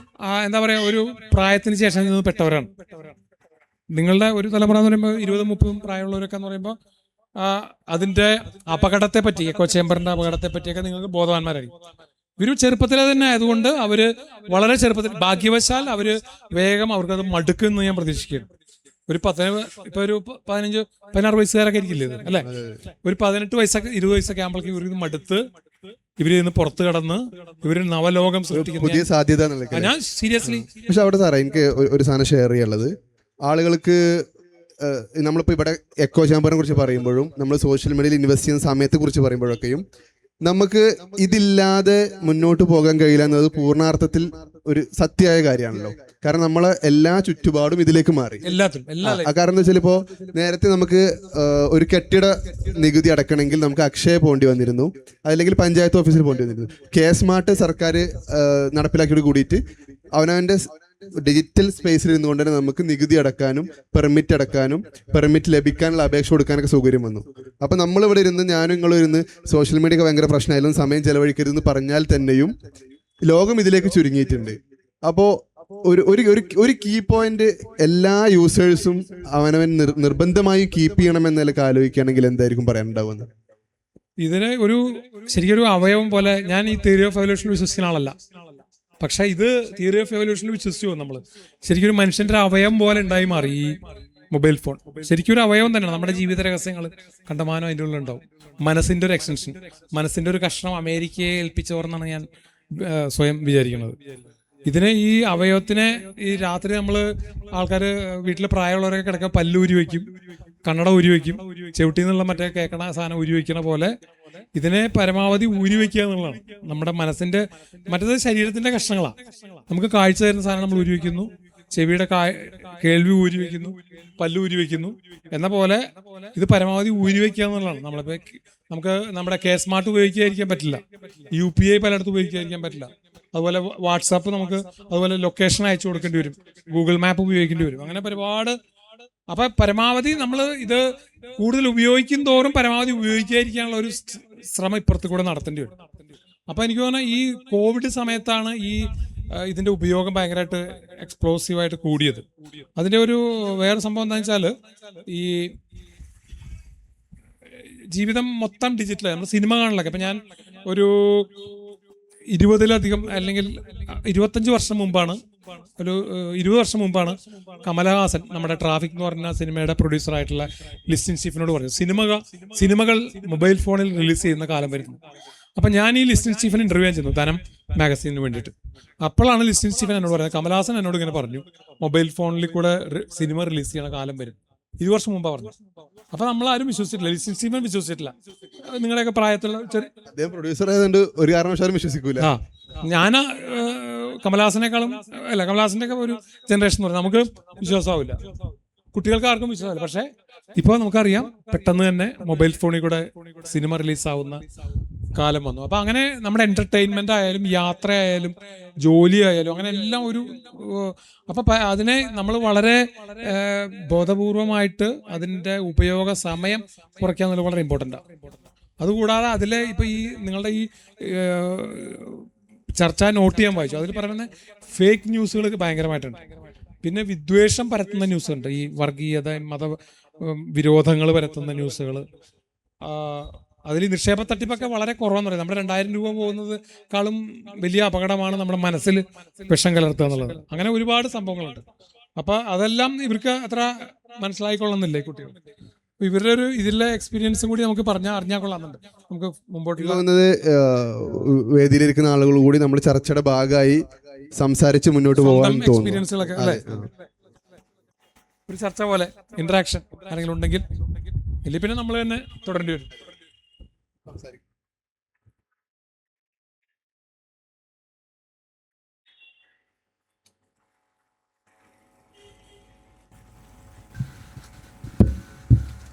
എന്താ പറയാ ഒരു പ്രായത്തിന് ശേഷം നിന്ന് പെട്ടവരാണ്. നിങ്ങളുടെ ഒരു തലമുറ എന്ന് പറയുമ്പോൾ 20-30 പ്രായമുള്ളവരൊക്കെ എന്ന് പറയുമ്പോൾ അതിന്റെ അപകടത്തെ പറ്റി, എക്കോ ചേംബറിന്റെ അപകടത്തെ പറ്റിയൊക്കെ നിങ്ങൾക്ക് ബോധവാന്മാരായിരിക്കും. ഇവര് ചെറുപ്പത്തിലെ തന്നെ ആയതുകൊണ്ട് അവര് വളരെ ചെറുപ്പത്തിൽ, ഭാഗ്യവശാൽ അവര് വേഗം അവർക്കത് മടുക്കുമെന്ന് ഞാൻ പ്രതീക്ഷിക്കുന്നു. ഒരു 15-16 വയസ്സുകാരൊക്കെ ഇരിക്കില്ലേ ഇത്, അല്ലെ? ഒരു 18 വയസ്സൊക്കെ 20 വയസ്സൊക്കെ ആകുമ്പോഴേക്കും ഇവർക്ക് മടുത്ത് ഇവരിന്ന് പുറത്ത് കടന്ന് ഇവര് നവലോകം സൃഷ്ടിക്കുന്ന പുതിയ സാധ്യത. ഞാൻ സീരിയസ്ലി. പക്ഷെ അവിടെ സാറേ എനിക്ക് ഒരു സാധനം ഷെയർ ചെയ്യാനുള്ളത്, ആളുകൾക്ക് നമ്മളിപ്പോൾ ഇവിടെ എക്കോ ചേംബറിനെ കുറിച്ച് പറയുമ്പോഴും നമ്മൾ സോഷ്യൽ മീഡിയയിൽ ഇൻവെസ്റ്റ് ചെയ്യുന്ന സമയത്തെ കുറിച്ച് പറയുമ്പോഴൊക്കെയും നമുക്ക് ഇതില്ലാതെ മുന്നോട്ട് പോകാൻ കഴിയില്ല എന്നത് പൂർണ്ണാർത്ഥത്തിൽ ഒരു സത്യമായ കാര്യമാണല്ലോ. കാരണം നമ്മളെ എല്ലാ ചുറ്റുപാടും ഇതിലേക്ക് മാറി. കാരണം എന്താ വെച്ചാൽ ഇപ്പോ നേരത്തെ നമുക്ക് ഒരു കെട്ടിട നികുതി അടക്കണമെങ്കിൽ നമുക്ക് അക്ഷയ പോകേണ്ടി വന്നിരുന്നു, അല്ലെങ്കിൽ പഞ്ചായത്ത് ഓഫീസിൽ പോകേണ്ടി വന്നിരുന്നു. സ്മാർട്ട് സർക്കാർ നടപ്പിലാക്കിയോട് കൂടിയിട്ട് അവനവന്റെ ഡിജിറ്റൽ സ്പേസിൽ ഇരുന്നുകൊണ്ട് തന്നെ നമുക്ക് നികുതി അടക്കാനും പെർമിറ്റ് അടക്കാനും പെർമിറ്റ് ലഭിക്കാനുള്ള അപേക്ഷ കൊടുക്കാനൊക്കെ സൗകര്യം വന്നു. അപ്പൊ നമ്മളിവിടെ ഇരുന്ന് ഞാനും നിങ്ങളും ഇരുന്ന് സോഷ്യൽ മീഡിയ ഭയങ്കര പ്രശ്നമായാലും സമയം ചെലവഴിക്കരുതെന്ന് പറഞ്ഞാൽ തന്നെയും ലോകം ഇതിലേക്ക് ചുരുങ്ങിയിട്ടുണ്ട്. അപ്പോ ഒരു കീ പോയിന്റ് എല്ലാ യൂസേഴ്സും അവനവൻ നിർബന്ധമായി കീപ്പ് ചെയ്യണമെന്നൊക്കെ ആലോചിക്കുകയാണെങ്കിൽ എന്തായിരിക്കും പറയാനുണ്ടാവുന്നത്? ഇതിന് ശരിക്കൊരു അവയവം പോലെ, ഞാൻ ഈ തിയറി ഓഫ് എവല്യൂഷനിൽ വിശ്വസിക്കുന്ന ആളല്ല, പക്ഷെ ഇത് തിയറി ഓഫ് എവല്യൂഷനിൽ വിശ്വസിച്ചു പോകും നമ്മൾ. ശരിക്കും ഒരു മനുഷ്യന്റെ ഒരു അവയവം പോലെ ഉണ്ടായി മാറി ഈ മൊബൈൽ ഫോൺ. ശരിക്കും ഒരു അവയവം തന്നെയാണ്. നമ്മുടെ ജീവിത രഹസ്യങ്ങൾ കണ്ടമാനം അതിൻ്റെ ഉള്ളിൽ ഉണ്ടാവും. മനസ്സിന്റെ ഒരു എക്സ്റ്റൻഷൻ, മനസ്സിന്റെ ഒരു കഷ്ണം അമേരിക്കയെ ഏൽപ്പിച്ചോർന്നാണ് ഞാൻ സ്വയം വിചാരിക്കുന്നത്. ഈ അവയവത്തിനെ ഈ രാത്രി ആൾക്കാർ വീട്ടിലെ പ്രായമുള്ളവരൊക്കെ കിടക്കാൻ പല്ലൂരി വയ്ക്കും, കണ്ണട ഊരി വയ്ക്കും, ചെവിട്ടിൽ നിന്നുള്ള മറ്റേ കേൾക്കണ സാധനം ഊരി വയ്ക്കണ പോലെ ഇതിനെ പരമാവധി ഊരി വയ്ക്കുക എന്നുള്ളതാണ് നമ്മുടെ മനസ്സിന്റെ. മറ്റേത് ശരീരത്തിന്റെ കഷ്ണങ്ങളാണ്. നമുക്ക് കാഴ്ച തരുന്ന സാധനം നമ്മൾ ഊരി വയ്ക്കുന്നു, ചെവിയുടെ കേൾവി ഊരി വയ്ക്കുന്നു, പല്ല് ഊരി വയ്ക്കുന്നു എന്ന പോലെ ഇത് പരമാവധി ഊരി വയ്ക്കുക എന്നുള്ളതാണ്. നമുക്ക് നമ്മുടെ സ്മാർട്ട് ഉപയോഗിക്കാതിരിക്കാൻ പറ്റില്ല, UPI പലയിടത്തും ഉപയോഗിക്കാതിരിക്കാൻ പറ്റില്ല. അതുപോലെ വാട്സാപ്പ് അതുപോലെ ലൊക്കേഷൻ അയച്ചു കൊടുക്കേണ്ടി വരും, ഗൂഗിൾ മാപ്പ് ഉപയോഗിക്കേണ്ടി വരും, അങ്ങനെ ഒരുപാട്. അപ്പൊ പരമാവധി നമ്മൾ ഇത് കൂടുതൽ ഉപയോഗിക്കും തോറും പരമാവധി ഉപയോഗിക്കാതിരിക്കാനുള്ള ഒരു ശ്രമം ഇപ്പുറത്ത് കൂടെ നടത്തേണ്ടി വരും. അപ്പൊ എനിക്ക് തോന്നുന്നത് ഈ കോവിഡ് സമയത്താണ് ഇതിന്റെ ഉപയോഗം ഭയങ്കരമായിട്ട് എക്സ്പ്ലോസീവായിട്ട് കൂടിയത്. അതിന്റെ ഒരു വേറെ സംഭവം എന്താണെന്ന് വെച്ചാല് ഈ ജീവിതം മൊത്തം ഡിജിറ്റലായി. നമ്മൾ സിനിമ കാണലൊക്കെ ഇപ്പൊ ഞാൻ ഒരു 20-ലധികം അല്ലെങ്കിൽ 25 വർഷം മുമ്പാണ്, ഒരു 20 വർഷം മുമ്പാണ് കമലഹാസൻ നമ്മുടെ ട്രാഫിക് എന്ന് പറഞ്ഞ സിനിമയുടെ പ്രൊഡ്യൂസർ ആയിട്ടുള്ള ലിസ്റ്റിൻ സ്റ്റീഫനോട് പറഞ്ഞു സിനിമകൾ മൊബൈൽ ഫോണിൽ റിലീസ് ചെയ്യുന്ന കാലം വരുന്നു. അപ്പം ഞാൻ ഈ ലിസ്റ്റിൻ സ്റ്റീഫൻ ഇന്റർവ്യൂ ചെയ്യുന്നു ധനം മാഗസീനിന് വേണ്ടിയിട്ട്. അപ്പോഴാണ് ലിസ്റ്റിൻ സ്റ്റീഫൻ എന്നോട് പറയുന്നത്, കമലഹാസൻ എന്നോട് ഇങ്ങനെ പറഞ്ഞു, മൊബൈൽ ഫോണിൽ കൂടെ സിനിമ റിലീസ് ചെയ്യണ കാലം വരും. 20 വർഷം മുമ്പാണ് പറഞ്ഞു. അപ്പൊ നമ്മളാരും വിശ്വസിച്ചിട്ടില്ല, ലിസ്റ്റിൻ സ്റ്റീഫൻ വിശ്വസിച്ചിട്ടില്ല. നിങ്ങളുടെയൊക്കെ പ്രായത്തിലുള്ള അദ്ദേഹം പ്രൊഡ്യൂസർ ആയതുകൊണ്ട് ഒരു കാരണവശാലും വിശ്വസിക്കൂല. ആ ഞാൻ കമലഹാസനേക്കാളും അല്ല, കമലഹാസന്റെ ഒക്കെ ഒരു ജനറേഷൻ എന്ന് പറഞ്ഞാൽ നമുക്ക് വിശ്വാസമാവില്ല, കുട്ടികൾക്ക് ആർക്കും വിശ്വാസമില്ല. പക്ഷെ ഇപ്പോൾ നമുക്കറിയാം പെട്ടെന്ന് തന്നെ മൊബൈൽ ഫോണിൽ കൂടെ സിനിമ റിലീസാവുന്ന കാലം വന്നു. അപ്പൊ അങ്ങനെ നമ്മുടെ എന്റർടൈൻമെന്റ് ആയാലും യാത്ര ആയാലും ജോലി ആയാലും അങ്ങനെ എല്ലാം ഒരു അപ്പൊ അതിനെ നമ്മൾ വളരെ ബോധപൂർവമായിട്ട് അതിന്റെ ഉപയോഗ സമയം കുറയ്ക്കുക എന്നുള്ളത് വളരെ ഇമ്പോർട്ടൻ്റ് ആണ്. അതുകൂടാതെ അതിലെ ഇപ്പൊ ഈ നിങ്ങളുടെ ഈ ചർച്ച നോട്ട് ചെയ്യാൻ വായിച്ചു, അതിൽ പറയുന്ന ഫേക്ക് ന്യൂസുകൾ ഭയങ്കരമായിട്ടുണ്ട്. പിന്നെ വിദ്വേഷം പരത്തുന്ന ന്യൂസുണ്ട്, ഈ വർഗീയത മത വിരോധങ്ങൾ പരത്തുന്ന ന്യൂസുകൾ. അതിൽ നിക്ഷേപ തട്ടിപ്പൊക്കെ വളരെ കുറവെന്ന് പറയും. നമ്മുടെ 2000 രൂപ പോകുന്നതിനേക്കാളും വലിയ അപകടമാണ് നമ്മുടെ മനസ്സിൽ വിഷം കലർത്തുക എന്നുള്ളത്. അങ്ങനെ ഒരുപാട് സംഭവങ്ങളുണ്ട്. അപ്പൊ അതെല്ലാം ഇവർക്ക് അത്ര മനസ്സിലായിക്കൊള്ളുന്നില്ലേ കുട്ടികൾ. ഇവരുടെ ഒരു ഇതിലെ എക്സ്പീരിയൻസും കൂടി നമുക്ക് അറിഞ്ഞാൽ കൊള്ളാമെന്നുണ്ട്. നമുക്ക് മുമ്പോട്ട് വേദിയിലിരിക്കുന്ന ആളുകൾ കൂടി നമ്മൾ ചർച്ചയുടെ ഭാഗമായി സംസാരിച്ച് മുന്നോട്ട് പോകാൻ എക്സ്പീരിയൻസുകളൊക്കെ അല്ലേ, ഒരു ചർച്ച പോലെ ഇന്ററാക്ഷൻ ആരെങ്കിലും ഉണ്ടെങ്കിൽ ഇല്ലെങ്കിൽ പിന്നെ നമ്മൾ തന്നെ തുടരേണ്ടി വരും.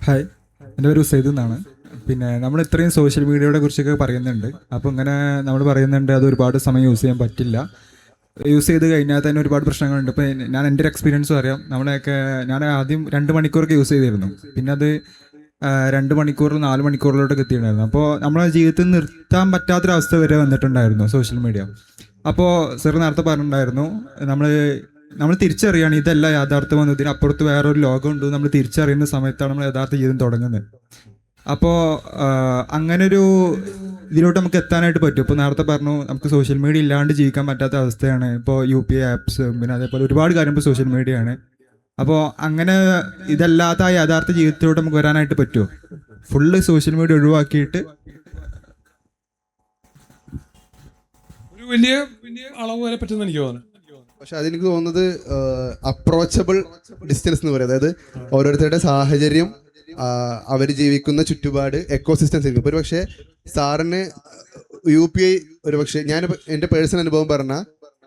ഹായ്, എൻ്റെ പേര് ഉസൈദ് എന്നാണ്. പിന്നെ നമ്മൾ ഇത്രയും സോഷ്യൽ മീഡിയയെ കുറിച്ചൊക്കെ പറയുന്നുണ്ട്. അപ്പോൾ ഇങ്ങനെ നമ്മൾ പറയുന്നുണ്ട് അത് ഒരുപാട് സമയം യൂസ് ചെയ്യാൻ പറ്റില്ല, യൂസ് ചെയ്ത് കഴിഞ്ഞാൽ തന്നെ ഒരുപാട് പ്രശ്നങ്ങളുണ്ട്. ഇപ്പോൾ ഞാൻ എൻ്റെ ഒരു എക്സ്പീരിയൻസും അറിയാം. ഞാൻ ആദ്യം 2 മണിക്കൂറൊക്കെ യൂസ് ചെയ്തിരുന്നു, പിന്നെ അത് 2 മണിക്കൂറിൽ 4 മണിക്കൂറിലോട്ടൊക്കെ എത്തിയിട്ടുണ്ടായിരുന്നു. അപ്പോൾ നമ്മളെ ജീവിതത്തിൽ നിർത്താൻ പറ്റാത്തൊരവസ്ഥ വരെ വന്നിട്ടുണ്ടായിരുന്നു സോഷ്യൽ മീഡിയ. അപ്പോൾ സർ നേരത്തെ പറഞ്ഞിട്ടുണ്ടായിരുന്നു നമ്മൾ തിരിച്ചറിയാണ് ഇതല്ല യാഥാർത്ഥ്യം വന്നു, ഇതിനപ്പുറത്ത് വേറൊരു ലോകമുണ്ട് നമ്മൾ തിരിച്ചറിയുന്ന സമയത്താണ് നമ്മൾ യഥാർത്ഥ ജീവിതം തുടങ്ങുന്നത്. അപ്പോൾ അങ്ങനൊരു ഇതിലോട്ട് നമുക്ക് എത്താനായിട്ട് പറ്റും. ഇപ്പോൾ നേരത്തെ പറഞ്ഞു നമുക്ക് സോഷ്യൽ മീഡിയ ഇല്ലാണ്ട് ജീവിക്കാൻ പറ്റാത്ത അവസ്ഥയാണ്. ഇപ്പോൾ UPI ആപ്സ്, പിന്നെ അതേപോലെ ഒരുപാട് കാര്യം ഇപ്പോൾ സോഷ്യൽ മീഡിയ ആണ്. അപ്പോൾ അങ്ങനെ ഇതല്ലാത്ത ആ യഥാർത്ഥ ജീവിതത്തിലോട്ട് നമുക്ക് വരാനായിട്ട് പറ്റുമോ? ഫുള്ള് സോഷ്യൽ മീഡിയ ഒഴിവാക്കിയിട്ട് ഒരു വലിയ അളവ് വരെ പറ്റുന്ന എനിക്ക് തോന്നുന്നു. പക്ഷെ അതെനിക്ക് തോന്നുന്നത് അപ്രോച്ചബിൾ ഡിസ്റ്റൻസ് എന്ന് പറയും. അതായത് ഓരോരുത്തരുടെ സാഹചര്യം, അവർ ജീവിക്കുന്ന ചുറ്റുപാട്, എക്കോസിസ്റ്റംസ് ആയിരിക്കും. ഒരു പക്ഷേ സാറിന് UPI ഒരു പക്ഷേ എൻ്റെ പേഴ്സണൽ അനുഭവം പറഞ്ഞാൽ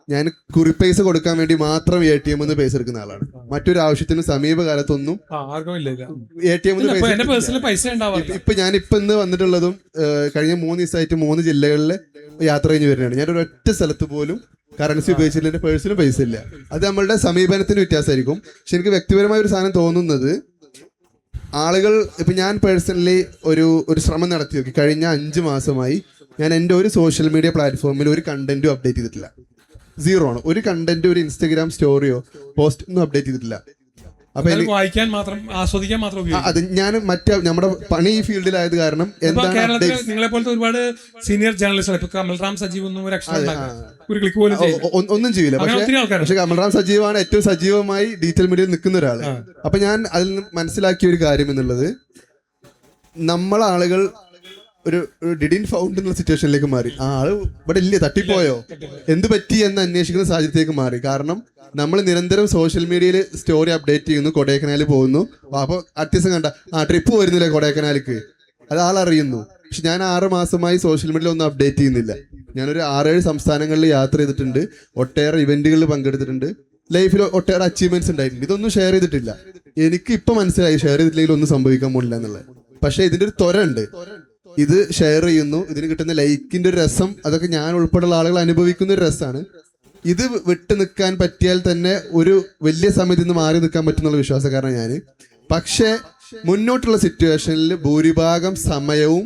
ഞാൻ കുറിപ്പൈസ കൊടുക്കാൻ വേണ്ടി മാത്രം ATM നിന്ന് പൈസ എടുക്കുന്ന ആളാണ്. മറ്റൊരു ആവശ്യത്തിനും സമീപകാലത്തൊന്നും ATM ഇപ്പൊ ഇന്ന് വന്നിട്ടുള്ളതും കഴിഞ്ഞ 3 ദിവസമായിട്ട് 3 ജില്ലകളിൽ യാത്ര കഴിഞ്ഞ് വരുന്നതാണ്. ഞാനൊരു ഒറ്റ സ്ഥലത്ത് പോലും കറൻസി ഉപയോഗിച്ചില്ല, എൻ്റെ പേഴ്സിന് പൈസ ഇല്ല. അത് നമ്മളുടെ സമീപനത്തിന് വ്യത്യാസമായിരിക്കും. പക്ഷെ എനിക്ക് വ്യക്തിപരമായ ഒരു സാധനം തോന്നുന്നത്, ആളുകൾ ഇപ്പൊ ഞാൻ പേഴ്സണലി ഒരു ശ്രമം നടത്തി നോക്കി. കഴിഞ്ഞ 5 മാസമായി ഞാൻ എൻ്റെ ഒരു സോഷ്യൽ മീഡിയ പ്ലാറ്റ്ഫോമിൽ ഒരു കണ്ടന്റും അപ്ഡേറ്റ് ചെയ്തിട്ടില്ല. 0 ആണ്. ഒരു കണ്ടന്റ്, ഒരു ഇൻസ്റ്റഗ്രാം സ്റ്റോറിയോ പോസ്റ്റ് ഒന്നും അപ്ഡേറ്റ് ചെയ്തിട്ടില്ല. അപ്പൊ വായിക്കാൻ മാത്രം, ആസ്വദിക്കാൻ മാത്രം. അത് ഞാൻ നമ്മുടെ പണി ഈ ഫീൽഡിലായത് കാരണം കേരളത്തിൽ നിങ്ങളെ പോലത്തെ ഒരുപാട് സീനിയർ ജേർണലിസ്റ്റ്, ഇപ്പൊ കമൽറാം സജീവ് ഒന്നും ഒരു ക്ലിക്ക് പോലും ഒന്നും ചെയ്യില്ല. പക്ഷെ കമൽറാം സജീവാണ് ഏറ്റവും സജീവമായി ഡീറ്റെയിൽ മീഡിയയിൽ നിൽക്കുന്ന ഒരാള്. അപ്പൊ ഞാൻ അതിൽ നിന്ന് മനസ്സിലാക്കിയ ഒരു കാര്യം എന്നുള്ളത്, നമ്മളാളുകൾ ഒരു ഡിഡിൻ ഫൗണ്ട് എന്നുള്ള സിറ്റുവേഷനിലേക്ക് മാറി. ആള് ഇവിടെ ഇല്ലേ, തട്ടിപ്പോയോ, എന്ത് പറ്റി എന്ന് അന്വേഷിക്കുന്ന സാഹചര്യത്തിലേക്ക് മാറി. കാരണം നമ്മൾ നിരന്തരം സോഷ്യൽ മീഡിയയിൽ സ്റ്റോറി അപ്ഡേറ്റ് ചെയ്യുന്നു, കൊടൈക്കനാലിൽ പോകുന്നു. അപ്പൊ അത്യാവശ്യം കണ്ട ട്രിപ്പ് വരുന്നില്ലേ കൊടൈക്കനാലിക്ക്, അത് ആളറിയുന്നു. പക്ഷെ ഞാൻ 6 മാസമായി സോഷ്യൽ മീഡിയയിൽ ഒന്നും അപ്ഡേറ്റ് ചെയ്യുന്നില്ല. ഞാനൊരു 6-7 സംസ്ഥാനങ്ങളിൽ യാത്ര ചെയ്തിട്ടുണ്ട്, ഒട്ടേറെ ഇവന്റുകളിൽ പങ്കെടുത്തിട്ടുണ്ട്, ലൈഫിൽ ഒട്ടേറെ അച്ചീവ്മെന്റ്സ് ഉണ്ടായിട്ടുണ്ട്. ഇതൊന്നും ഷെയർ ചെയ്തിട്ടില്ല. എനിക്ക് ഇപ്പൊ മനസ്സിലായി ഷെയർ ചെയ്തിട്ടില്ലെങ്കിൽ ഒന്നും സംഭവിക്കാൻ പോകില്ല എന്നുള്ളത്. പക്ഷെ ഇതിന്റെ ഒരു ത്വര ഉണ്ട്. ഇത് ഷെയർ ചെയ്യുന്നു, ഇതിന് കിട്ടുന്ന ലൈക്കിന്റെ ഒരു രസം, അതൊക്കെ ഞാൻ ഉൾപ്പെടെയുള്ള ആളുകൾ അനുഭവിക്കുന്ന ഒരു രസമാണ്. ഇത് വിട്ടു നിൽക്കാൻ പറ്റിയാൽ തന്നെ ഒരു വലിയ സമയത്ത് നിന്ന് മാറി നിൽക്കാൻ പറ്റുന്നുള്ള വിശ്വാസക്കാരനാണ് ഞാൻ. പക്ഷെ മുന്നോട്ടുള്ള സിറ്റുവേഷനിൽ ഭൂരിഭാഗം സമയവും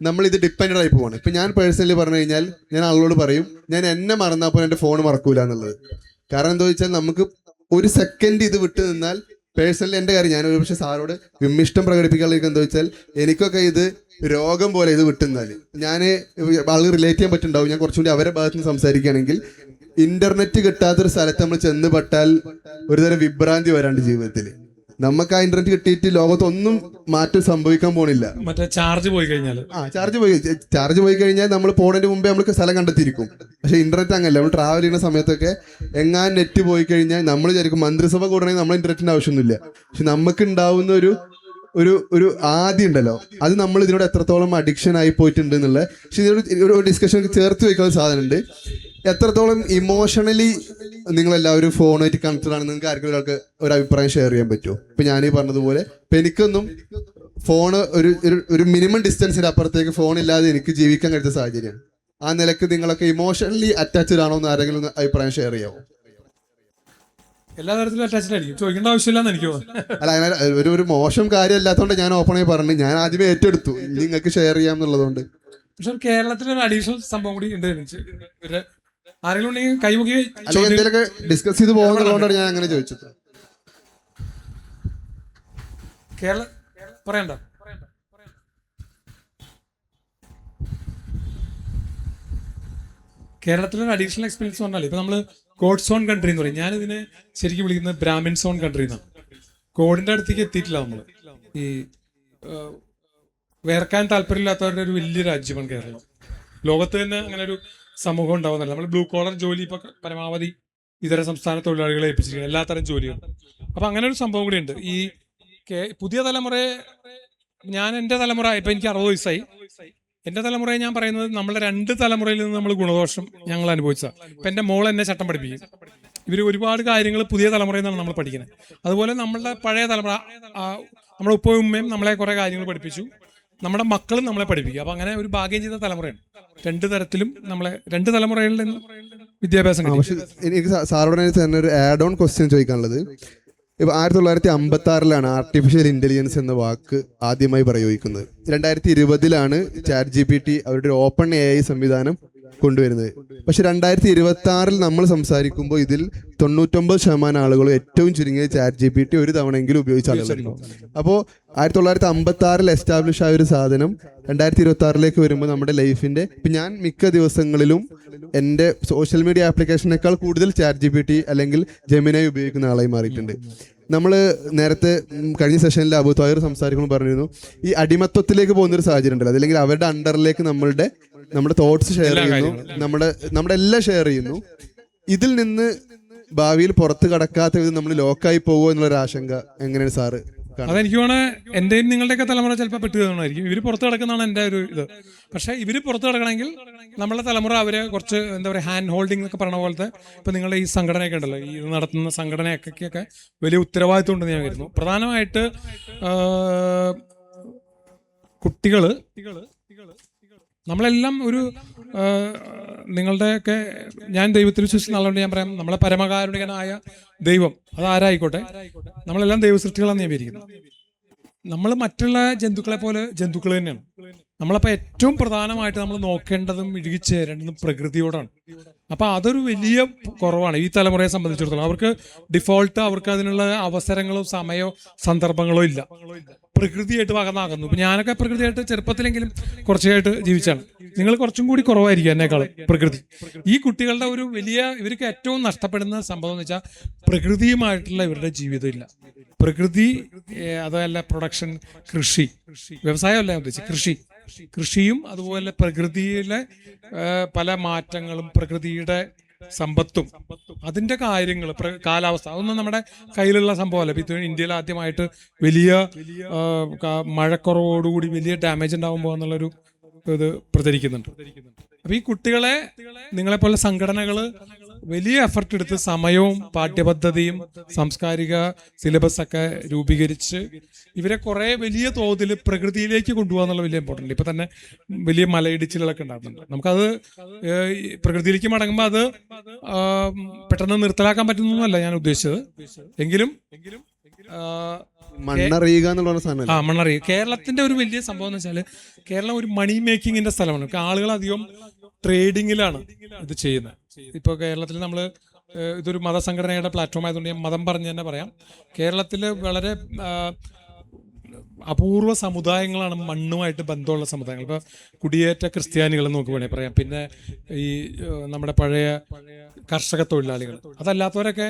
നമ്മൾ ഇത് ഡിപ്പെൻഡ് ആയി പോവാണ്. ഇപ്പൊ ഞാൻ പേഴ്സണലി പറഞ്ഞു കഴിഞ്ഞാൽ ഞാൻ ആളോട് പറയും, ഞാൻ എന്നെ മറന്നപ്പോൾ എൻ്റെ ഫോൺ മറക്കൂല എന്നുള്ളത്. കാരണം എന്താ വെച്ചാൽ നമുക്ക് ഒരു സെക്കൻഡ് ഇത് വിട്ടു നിന്നാൽ, പേഴ്സണലി എൻ്റെ കാര്യം ഞാൻ ഒരു പക്ഷെ സാറോട് വിമ്മിഷ്ടം പ്രകടിപ്പിക്കാനുള്ള എന്താ വെച്ചാൽ, എനിക്കൊക്കെ ഇത് രോഗം പോലെ ഇത് വിട്ടുന്നാല് ഞാൻ ആളുകൾ റിലേറ്റ് ചെയ്യാൻ പറ്റുന്നുണ്ടാവും. ഞാൻ കുറച്ചുകൂടി അവരെ ഭാഗത്ത് നിന്ന് സംസാരിക്കുകയാണെങ്കിൽ, ഇന്റർനെറ്റ് കിട്ടാത്തൊരു സ്ഥലത്ത് നമ്മൾ ചെന്ന് പെട്ടാൽ ഒരുതരം വിഭ്രാന്തി വരാണ്ട് ജീവിതത്തിൽ. നമുക്ക് ആ ഇന്റർനെറ്റ് കിട്ടിയിട്ട് ലോകത്തൊന്നും മാറ്റം സംഭവിക്കാൻ പോണില്ല. മറ്റേ ചാർജ് പോയി കഴിഞ്ഞാൽ ചാർജ് പോയി കഴിഞ്ഞാൽ നമ്മൾ പോണതിന് മുമ്പേ നമുക്ക് സ്ഥലം കണ്ടെത്തിയിരിക്കും. പക്ഷെ ഇന്റർനെറ്റ് അങ്ങനല്ല. നമ്മൾ ട്രാവൽ ചെയ്യുന്ന സമയത്തൊക്കെ എങ്ങാൻ നെറ്റ് പോയി കഴിഞ്ഞാൽ നമ്മൾ വിചാരിക്കും മന്ത്രിസഭ കൂടണമെങ്കിൽ നമ്മൾ ഇന്റർനെറ്റിന്റെ ആവശ്യമൊന്നുമില്ല. പക്ഷെ നമുക്ക് ഉണ്ടാവുന്ന ഒരു ആദ്യം ഉണ്ടല്ലോ, അത് നമ്മൾ ഇതിനോട് എത്രത്തോളം അഡിക്ഷൻ ആയി പോയിട്ടുണ്ട് എന്നുള്ള. പക്ഷെ ഇതിനോട് ഒരു ഡിസ്കഷൻ ചേർത്ത് വെക്കുന്ന സാധനം ഉണ്ട്. എത്രത്തോളം ഇമോഷണലി നിങ്ങളെല്ലാവരും ഫോണായിട്ട് കണക്റ്റഡ് ആണെന്ന് നിങ്ങൾക്ക് ആർക്കും ഒരാൾക്ക് ഒരു അഭിപ്രായം ഷെയർ ചെയ്യാൻ പറ്റുമോ? ഇപ്പൊ ഞാൻ ഈ പറഞ്ഞതുപോലെ ഇപ്പൊ എനിക്കൊന്നും ഫോണ് ഒരു മിനിമം ഡിസ്റ്റൻസിന്റെ അപ്പുറത്തേക്ക് ഫോൺ ഇല്ലാതെ എനിക്ക് ജീവിക്കാൻ കഴിയുന്ന സാഹചര്യമാണ്. ആ നിലക്ക് നിങ്ങളൊക്കെ ഇമോഷണലി അറ്റാച്ച്ഡ് ആണോ എന്ന് ആരെങ്കിലും ഒന്ന് അഭിപ്രായം ഷെയർ ചെയ്യാമോ? എല്ലാ തരത്തിലും അറ്റാച്ച്ഡ് ആയിരിക്കും, ചോദിക്കേണ്ട ആവശ്യമില്ലെന്ന് എനിക്ക് തോന്നുന്നു. അല്ല, അങ്ങനെ ഒരു മോശം കാര്യം അല്ലാത്തതുകൊണ്ട് ഞാൻ ഓപ്പണായി പറഞ്ഞു. ഞാൻ ആദ്യമേ ഏറ്റെടുത്തു നിങ്ങൾക്ക് ഷെയർ ചെയ്യാം എന്നുള്ളതുകൊണ്ട്. പക്ഷെ കേരളത്തിലൊരു അഡീഷണൽ സംഭവം കൂടി ഉണ്ട്. ആരെങ്കിലും ഉണ്ടെങ്കിൽ കൈമുഖി അല്ലെങ്കിൽ എന്തെങ്കിലുമൊക്കെ ഡിസ്കസ് ചെയ്ത് പോകുന്നതുകൊണ്ടാണ് ഞാൻ അങ്ങനെ ചോദിച്ചത്. പറയണ്ട. കേരളത്തിലൊരു അഡീഷണൽ എക്സ്പീരിയൻസ് പറഞ്ഞാൽ ഇപ്പൊ നമ്മള് ഗോഡ്സ് ഓൺ കൺട്രി എന്ന് പറയും. ഞാനിതിനെ ശരിക്കും വിളിക്കുന്നത് ബ്രാഹ്മിൻസ് ഓൺ കൺട്രി എന്നാണ്. ഗോഡിന്റെ അടുത്തേക്ക് എത്തിയിട്ടില്ല നമ്മൾ. ഈ വേർക്കാൻ താല്പര്യമില്ലാത്തവരുടെ ഒരു വലിയ രാജ്യമാണ് കേരളം. ലോകത്ത് തന്നെ അങ്ങനെ ഒരു സമൂഹം ഉണ്ടാവുന്നില്ല. നമ്മൾ ബ്ലൂ കോളർ ജോലി ഇപ്പൊ പരമാവധി ഇതര സംസ്ഥാന തൊഴിലാളികളെ ഏൽപ്പിച്ചിരിക്കുന്നത്, എല്ലാത്തരം ജോലികളും. അപ്പൊ അങ്ങനെ ഒരു സംഭവം കൂടി ഉണ്ട്. ഈ പുതിയ തലമുറയെ എൻ്റെ തലമുറ ഇപ്പൊ എനിക്ക് 60 വയസ്സായി. എൻ്റെ തലമുറയെ ഞാൻ പറയുന്നത് നമ്മളെ 2 തലമുറയിൽ നിന്ന് നമ്മൾ ഗുണദോഷം ഞങ്ങൾ അനുഭവിച്ചതാണ്. ഇപ്പൊ എൻ്റെ മോൾ എന്നെ ചട്ടം പഠിപ്പിക്കും. ഇവർ ഒരുപാട് കാര്യങ്ങൾ പുതിയ തലമുറയിൽ നിന്നാണ് നമ്മൾ പഠിക്കുന്നത്. അതുപോലെ നമ്മളുടെ പഴയ തലമുറ, നമ്മുടെ ഉപ്പയും ഉമ്മയും നമ്മളെ കുറെ കാര്യങ്ങൾ പഠിപ്പിച്ചു, നമ്മുടെ മക്കളും നമ്മളെ പഠിപ്പിക്കുക. അപ്പൊ അങ്ങനെ ഒരു ഭാഗ്യം ചെയ്ത തലമുറയാണ്. 2 തരത്തിലും നമ്മളെ 2 തലമുറയിൽ നിന്ന് വിദ്യാഭ്യാസം. എനിക്ക് സാറോട് തന്നെ ഒരു ആഡ് ഓൺ ക്വസ്റ്റ്യൻ ചോദിക്കാനുള്ളത്. ഇപ്പൊ 1956 ആർട്ടിഫിഷ്യൽ ഇന്റലിജൻസ് എന്ന വാക്ക് ആദ്യമായി പ്രയോഗിക്കുന്നത്. 2020 ചാറ്റ് GPT അവരുടെ ഓപ്പൺ AI സംവിധാനം കൊണ്ടുവരുന്നത്. പക്ഷെ 2026 നമ്മൾ സംസാരിക്കുമ്പോൾ ഇതിൽ 99% ആളുകളും ഏറ്റവും ചുരുങ്ങിയ ചാറ്റ് GPT ഒരു തവണയെങ്കിലും ഉപയോഗിച്ച ആളുകളുണ്ട്. അപ്പോൾ 1956 എസ്റ്റാബ്ലിഷ് ആയ ഒരു സാധനം 2026 വരുമ്പോൾ നമ്മുടെ ലൈഫിന്റെ ഇപ്പം ഞാൻ മിക്ക ദിവസങ്ങളിലും എൻ്റെ സോഷ്യൽ മീഡിയ ആപ്ലിക്കേഷനേക്കാൾ കൂടുതൽ ചാറ്റ് GPT അല്ലെങ്കിൽ ജെമിനൈ ഉപയോഗിക്കുന്ന ആളായി മാറിയിട്ടുണ്ട്. നമ്മൾ നേരത്തെ കഴിഞ്ഞ സെഷനിൽ അബു താഹിർ സംസാരിക്കുമ്പോൾ പറഞ്ഞിരുന്നു ഈ അടിമത്വത്തിലേക്ക് പോകുന്നൊരു സാഹചര്യം ഉണ്ടല്ലോ, അതല്ലെങ്കിൽ അവരുടെ അണ്ടറിലേക്ക് നമ്മുടെ തോട്ട്സ് ഷെയർ ചെയ്യുന്നു, നമ്മുടെ എല്ലാം ഷെയർ ചെയ്യുന്നു. ഇതിൽ നിന്ന് ഭാവിയിൽ പുറത്ത് കടക്കാത്ത വിധം നമ്മൾ ലോക്കായി പോകുമോ എന്നുള്ളൊരു ആശങ്ക എങ്ങനെയാണ് സാറ്? അതെനിക്ക് വേണേൽ എന്റെയും നിങ്ങളുടെയൊക്കെ തലമുറ ചിലപ്പോൾ പെട്ടു തോന്നണമായിരിക്കും. ഇവര് പുറത്ത് കിടക്കുന്നതാണ് എൻ്റെ ഒരു ഇത്. പക്ഷെ ഇവര് പുറത്ത് കിടക്കണമെങ്കിൽ നമ്മളെ തലമുറ അവരെ കുറച്ച് എന്താ പറയുക ഹാൻഡ് ഹോൾഡിംഗ് എന്നൊക്കെ പറഞ്ഞ പോലത്തെ ഇപ്പൊ നിങ്ങളുടെ ഈ സംഘടനയൊക്കെ ഉണ്ടല്ലോ, ഈ ഇത് നടത്തുന്ന സംഘടനയൊക്കെ വലിയ ഉത്തരവാദിത്വം ഉണ്ടെന്ന് ഞാൻ കരുതുന്നു. പ്രധാനമായിട്ട് കുട്ടികള് നമ്മളെല്ലാം ഒരു നിങ്ങളുടെയൊക്കെ ഞാൻ ദൈവത്തിൽ വിശ്വസിക്കുന്ന ആളുകൊണ്ട് ഞാൻ പറയാം, നമ്മളെ പരമകാരുണികനായ ദൈവം അതാരായിക്കോട്ടെ, നമ്മളെല്ലാം ദൈവസൃഷ്ടികളാണ് ഞാൻ വിചാരിക്കുന്നത്. നമ്മൾ മറ്റുള്ള ജന്തുക്കളെ പോലെ ജന്തുക്കൾ തന്നെയാണ്. നമ്മളപ്പോൾ ഏറ്റവും പ്രധാനമായിട്ട് നമ്മൾ നോക്കേണ്ടതും ഇഴുകിച്ചേരേണ്ടതും പ്രകൃതിയോടാണ്. അപ്പൊ അതൊരു വലിയ കുറവാണ് ഈ തലമുറയെ സംബന്ധിച്ചിടത്തോളം. അവർക്ക് ഡിഫോൾട്ട് അവർക്ക് അതിനുള്ള അവസരങ്ങളോ സമയമോ സന്ദർഭങ്ങളോ ഇല്ല. പ്രകൃതിയായിട്ട് അകന്നാകുന്നു. ഇപ്പൊ ഞാനൊക്കെ പ്രകൃതിയായിട്ട് ചെറുപ്പത്തിലെങ്കിലും കുറച്ചായിട്ട് ജീവിച്ചാണ്. നിങ്ങൾ കുറച്ചും കൂടി കുറവായിരിക്കും എന്നെക്കാളും പ്രകൃതി. ഈ കുട്ടികളുടെ ഒരു വലിയ ഇവർക്ക് ഏറ്റവും നഷ്ടപ്പെടുന്ന സംഭവം എന്ന് വെച്ചാൽ പ്രകൃതിയുമായിട്ടുള്ള ഇവരുടെ ജീവിതം ഇല്ല. പ്രകൃതി അതല്ല പ്രൊഡക്ഷൻ, കൃഷി, വ്യവസായമല്ല ഞാൻ ഉദ്ദേശിച്ചത്, കൃഷിയും അതുപോലെ പ്രകൃതിയിലെ പല മാറ്റങ്ങളും പ്രകൃതിയുടെ സമ്പത്തും അതിന്റെ കാര്യങ്ങൾ, കാലാവസ്ഥ, അതൊന്നും നമ്മുടെ കയ്യിലുള്ള സംഭവമല്ല. ഇപ്പൊ ഇന്ത്യയിൽ ആദ്യമായിട്ട് വലിയ മഴക്കുറവോടുകൂടി വലിയ ഡാമേജ് ഉണ്ടാകുമ്പോൾ എന്നുള്ളൊരു ഇത് പ്രചരിക്കുന്നുണ്ട്. അപ്പൊ ഈ കുട്ടികളെ നിങ്ങളെപ്പോലെ സംഘടനകൾ വലിയ എഫർട്ട് എടുത്ത് സമയവും പാഠ്യപദ്ധതിയും സാംസ്കാരിക സിലബസ് ഒക്കെ രൂപീകരിച്ച് ഇവരെ കുറെ വലിയ തോതിൽ പ്രകൃതിയിലേക്ക് കൊണ്ടുപോകാന്നുള്ള വലിയ ഇമ്പോർട്ടൻ്റ്. ഇപ്പൊ തന്നെ വലിയ മലയിടിച്ചിലുകളൊക്കെ ഉണ്ടാകുന്നുണ്ട്. നമുക്കത് പ്രകൃതിയിലേക്ക് മടങ്ങുമ്പോൾ അത് പെട്ടെന്ന് നിർത്തലാക്കാൻ പറ്റുന്നതല്ല ഞാൻ ഉദ്ദേശിച്ചത്. എങ്കിലും മണ്ണറിയുക കേരളത്തിന്റെ ഒരു വലിയ സംഭവം എന്ന് വെച്ചാൽ കേരളം ഒരു മണി മേക്കിങ്ങിന്റെ സ്ഥലമാണ്. ആളുകൾ അധികം ട്രേഡിങ്ങിലാണ് ഇത് ചെയ്യുന്നത്. ഇപ്പൊ കേരളത്തിൽ നമ്മള് ഇതൊരു മതസംഘടനയുടെ പ്ലാറ്റ്ഫോം ആയതുകൊണ്ട് ഞാൻ മതം പറഞ്ഞ് തന്നെ പറയാം. കേരളത്തിൽ വളരെ അപൂർവ സമുദായങ്ങളാണ് മണ്ണുമായിട്ട് ബന്ധമുള്ള സമുദായങ്ങൾ. ഇപ്പോൾ കുടിയേറ്റ ക്രിസ്ത്യാനികൾ നമുക്ക് വേണമെങ്കിൽ പറയാം, പിന്നെ ഈ നമ്മുടെ പഴയ കർഷക തൊഴിലാളികൾ, അതല്ലാത്തവരൊക്കെ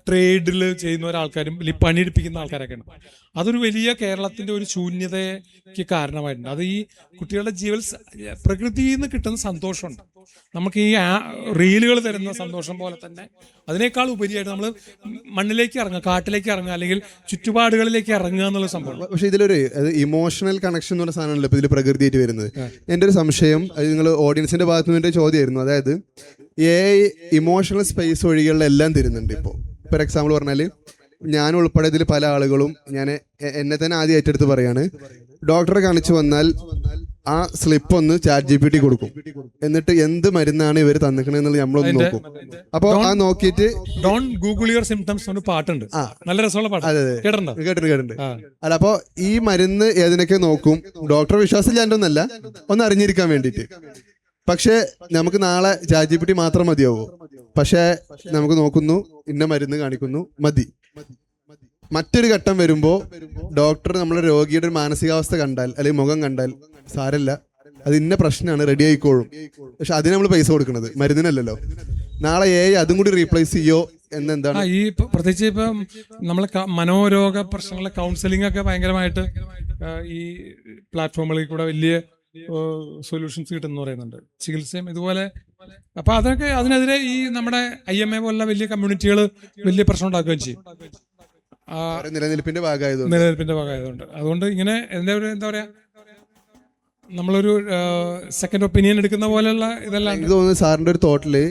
ട്രേഡിൽ ചെയ്യുന്ന ഒരാൾക്കാരും വലിയ പണിയെടുപ്പിക്കുന്ന ആൾക്കാരൊക്കെയാണ്. അതൊരു വലിയ കേരളത്തിൻ്റെ ഒരു ശൂന്യതയ്ക്ക് കാരണമായിട്ടുണ്ട്. അത് ഈ കുട്ടികളുടെ പ്രകൃതിയിൽ നിന്ന് കിട്ടുന്ന സന്തോഷമുണ്ട്. നമുക്ക് ഈ റീലുകൾ തരുന്ന സന്തോഷം പോലെ തന്നെ അതിനേക്കാൾ ഉപരിയായിട്ട് നമ്മൾ മണ്ണിലേക്ക് ഇറങ്ങുക, കാട്ടിലേക്ക് ഇറങ്ങുക, അല്ലെങ്കിൽ ചുറ്റുപാടുകളിലേക്ക് ഇറങ്ങുക എന്നുള്ള സംഭവം. പക്ഷെ ഇതിലൊരു ഇമോഷണൽ കണക്ഷൻ എന്ന് പറഞ്ഞ സാധനമല്ലോ ഇപ്പൊ ഇതിൽ പ്രകൃതിയായിട്ട് വരുന്നത്. എൻ്റെ ഒരു സംശയം, അത് നിങ്ങൾ ഓഡിയൻസിന്റെ ഭാഗത്തു നിന്നൊരു ചോദ്യമായിരുന്നു. അതായത് ഇമോഷണൽ സ്പേസ് ഒഴികെയുള്ള എല്ലാം തരുന്നുണ്ട്. ഇപ്പോൾ ഫോർ എക്സാമ്പിൾ പറഞ്ഞാൽ ഞാൻ ഉൾപ്പെടെ ഇതിൽ പല ആളുകളും, ഞാൻ എന്നെ തന്നെ ആദ്യം ഏറ്റെടുത്ത് പറയാണ്, ഡോക്ടറെ കാണിച്ചു വന്നാൽ ആ സ്ലിപ്പ് ഒന്ന് ChatGPT കൊടുക്കും, എന്നിട്ട് എന്ത് മരുന്നാണ് ഇവർ തന്നിക്കണെന്നുള്ളത് നമ്മളൊന്ന് നോക്കും. അപ്പൊ ആ നോക്കിയിട്ട് ഡോണ്ട് ഗൂഗിൾ യുവർ സിംപ്റ്റംസ് എന്ന് പാട്ടുണ്ട്, നല്ല രസമുള്ള പാട്ട്. കേട്ടിട്ടുണ്ട്. അല്ല, അപ്പൊ ഈ മരുന്ന് ഏതിനൊക്കെ നോക്കും, ഡോക്ടറെ വിശ്വാസം ഇല്ലാണ്ടൊന്നല്ല, ഒന്ന് അറിഞ്ഞിരിക്കാൻ വേണ്ടിയിട്ട്. പക്ഷെ നമുക്ക് നാളെ ChatGPT മാത്രം മതിയാവോ? പക്ഷെ നമുക്ക് നോക്കുന്നു, ഇന്ന മരുന്ന് കാണിക്കുന്നു, മതി. മറ്റൊരു ഘട്ടം വരുമ്പോൾ ഡോക്ടർ നമ്മുടെ രോഗിയുടെ ഒരു മാനസികാവസ്ഥ കണ്ടാൽ അല്ലെങ്കിൽ മുഖം കണ്ടാൽ, സാരല്ല, അത് ഇന്ന പ്രശ്നമാണ്, റെഡി ആയിക്കോളും. പക്ഷെ അതിന് നമ്മൾ പൈസ കൊടുക്കുന്നത്, മരുന്നിനല്ലല്ലോ. നാളെ അതും കൂടി റീപ്ലേസ് ചെയ്യോ എന്നെന്താണ് ഈ പ്രത്യേകിച്ച് ഇപ്പം നമ്മളെ മനോരോഗ പ്രശ്നങ്ങളെ കൗൺസിലിംഗ് ഒക്കെ ഭയങ്കരമായിട്ട് ഈ പ്ലാറ്റ്ഫോമുകളിൽ കൂടെ വലിയ സൊല്യൂഷൻസ് കിട്ടുമെന്ന് പറയുന്നുണ്ട്. ചികിത്സയും ഇതുപോലെ. അപ്പൊ അതൊക്കെ അതിനെതിരെ ഈ നമ്മുടെ IMA പോലുള്ള വലിയ കമ്മ്യൂണിറ്റികൾ വലിയ പ്രശ്നം ഉണ്ടാക്കുകയും ചെയ്യും, നിലനിൽപ്പിന്റെ ഭാഗമായതുകൊണ്ട്. അതുകൊണ്ട് ഇങ്ങനെ എന്താ പറയാ, നമ്മളൊരു സെക്കൻഡ് ഒപ്പീനിയൻ എടുക്കുന്ന പോലെയുള്ള ഇതെല്ലാം. എനിക്ക് തോന്നുന്നു സാറിന്റെ ഒരു തോട്ടില്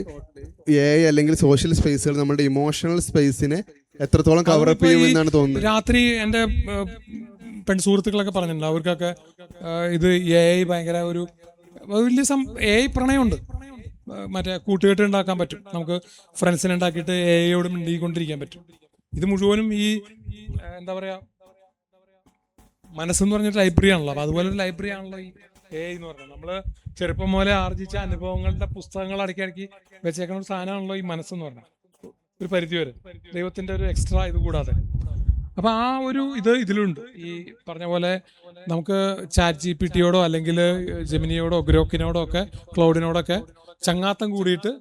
അല്ലെങ്കിൽ സോഷ്യൽ സ്പേസുകൾ നമ്മുടെ ഇമോഷണൽ സ്പേസിനെ എത്രത്തോളം കവറപ്പ് ചെയ്യുമെന്നാണ് തോന്നുന്നത്. രാത്രി എൻ്റെ പെൺസുഹൃത്തുക്കളൊക്കെ പറഞ്ഞിട്ടുണ്ട്, അവർക്കൊക്കെ ഇത് ഭയങ്കര ഒരു വലിയ പ്രണയമുണ്ട്. മറ്റേ കൂട്ടുകെട്ട് ഉണ്ടാക്കാൻ പറ്റും, നമുക്ക് ഫ്രണ്ട്സിനെ ഉണ്ടാക്കിയിട്ട് യോട് മിണ്ടിക്കൊണ്ടിരിക്കാൻ പറ്റും. ഇത് മുഴുവനും ഈ എന്താ പറയാ, മനസ്സെന്ന് പറഞ്ഞൊരു ലൈബ്രറി ആണല്ലോ. അപ്പൊ അതുപോലെ ഒരു ലൈബ്രറി ആണല്ലോ ഈ എന്ന് പറഞ്ഞത്. നമ്മള് ചെറുപ്പം പോലെ ആർജിച്ച അനുഭവങ്ങളുടെ പുസ്തകങ്ങൾ അടക്കി വെച്ചേക്കുന്ന ഒരു സാധനമാണല്ലോ ഈ മനസ്സെന്ന് പറഞ്ഞാൽ, ഒരു പരിധി വരെ ദൈവത്തിന്റെ ഒരു എക്സ്ട്രാ ഇത് കൂടാതെ. അപ്പൊ ആ ഒരു ഇതിലുണ്ട്. ഈ പറഞ്ഞ പോലെ നമുക്ക് ChatGPTയോടോ അല്ലെങ്കിൽ ജെമിനിയോടോ ഗ്രോക്കിനോടോ ഒക്കെ ക്ലൗഡിനോടൊക്കെ ചങ്ങാത്തം കൂടിയിട്ട്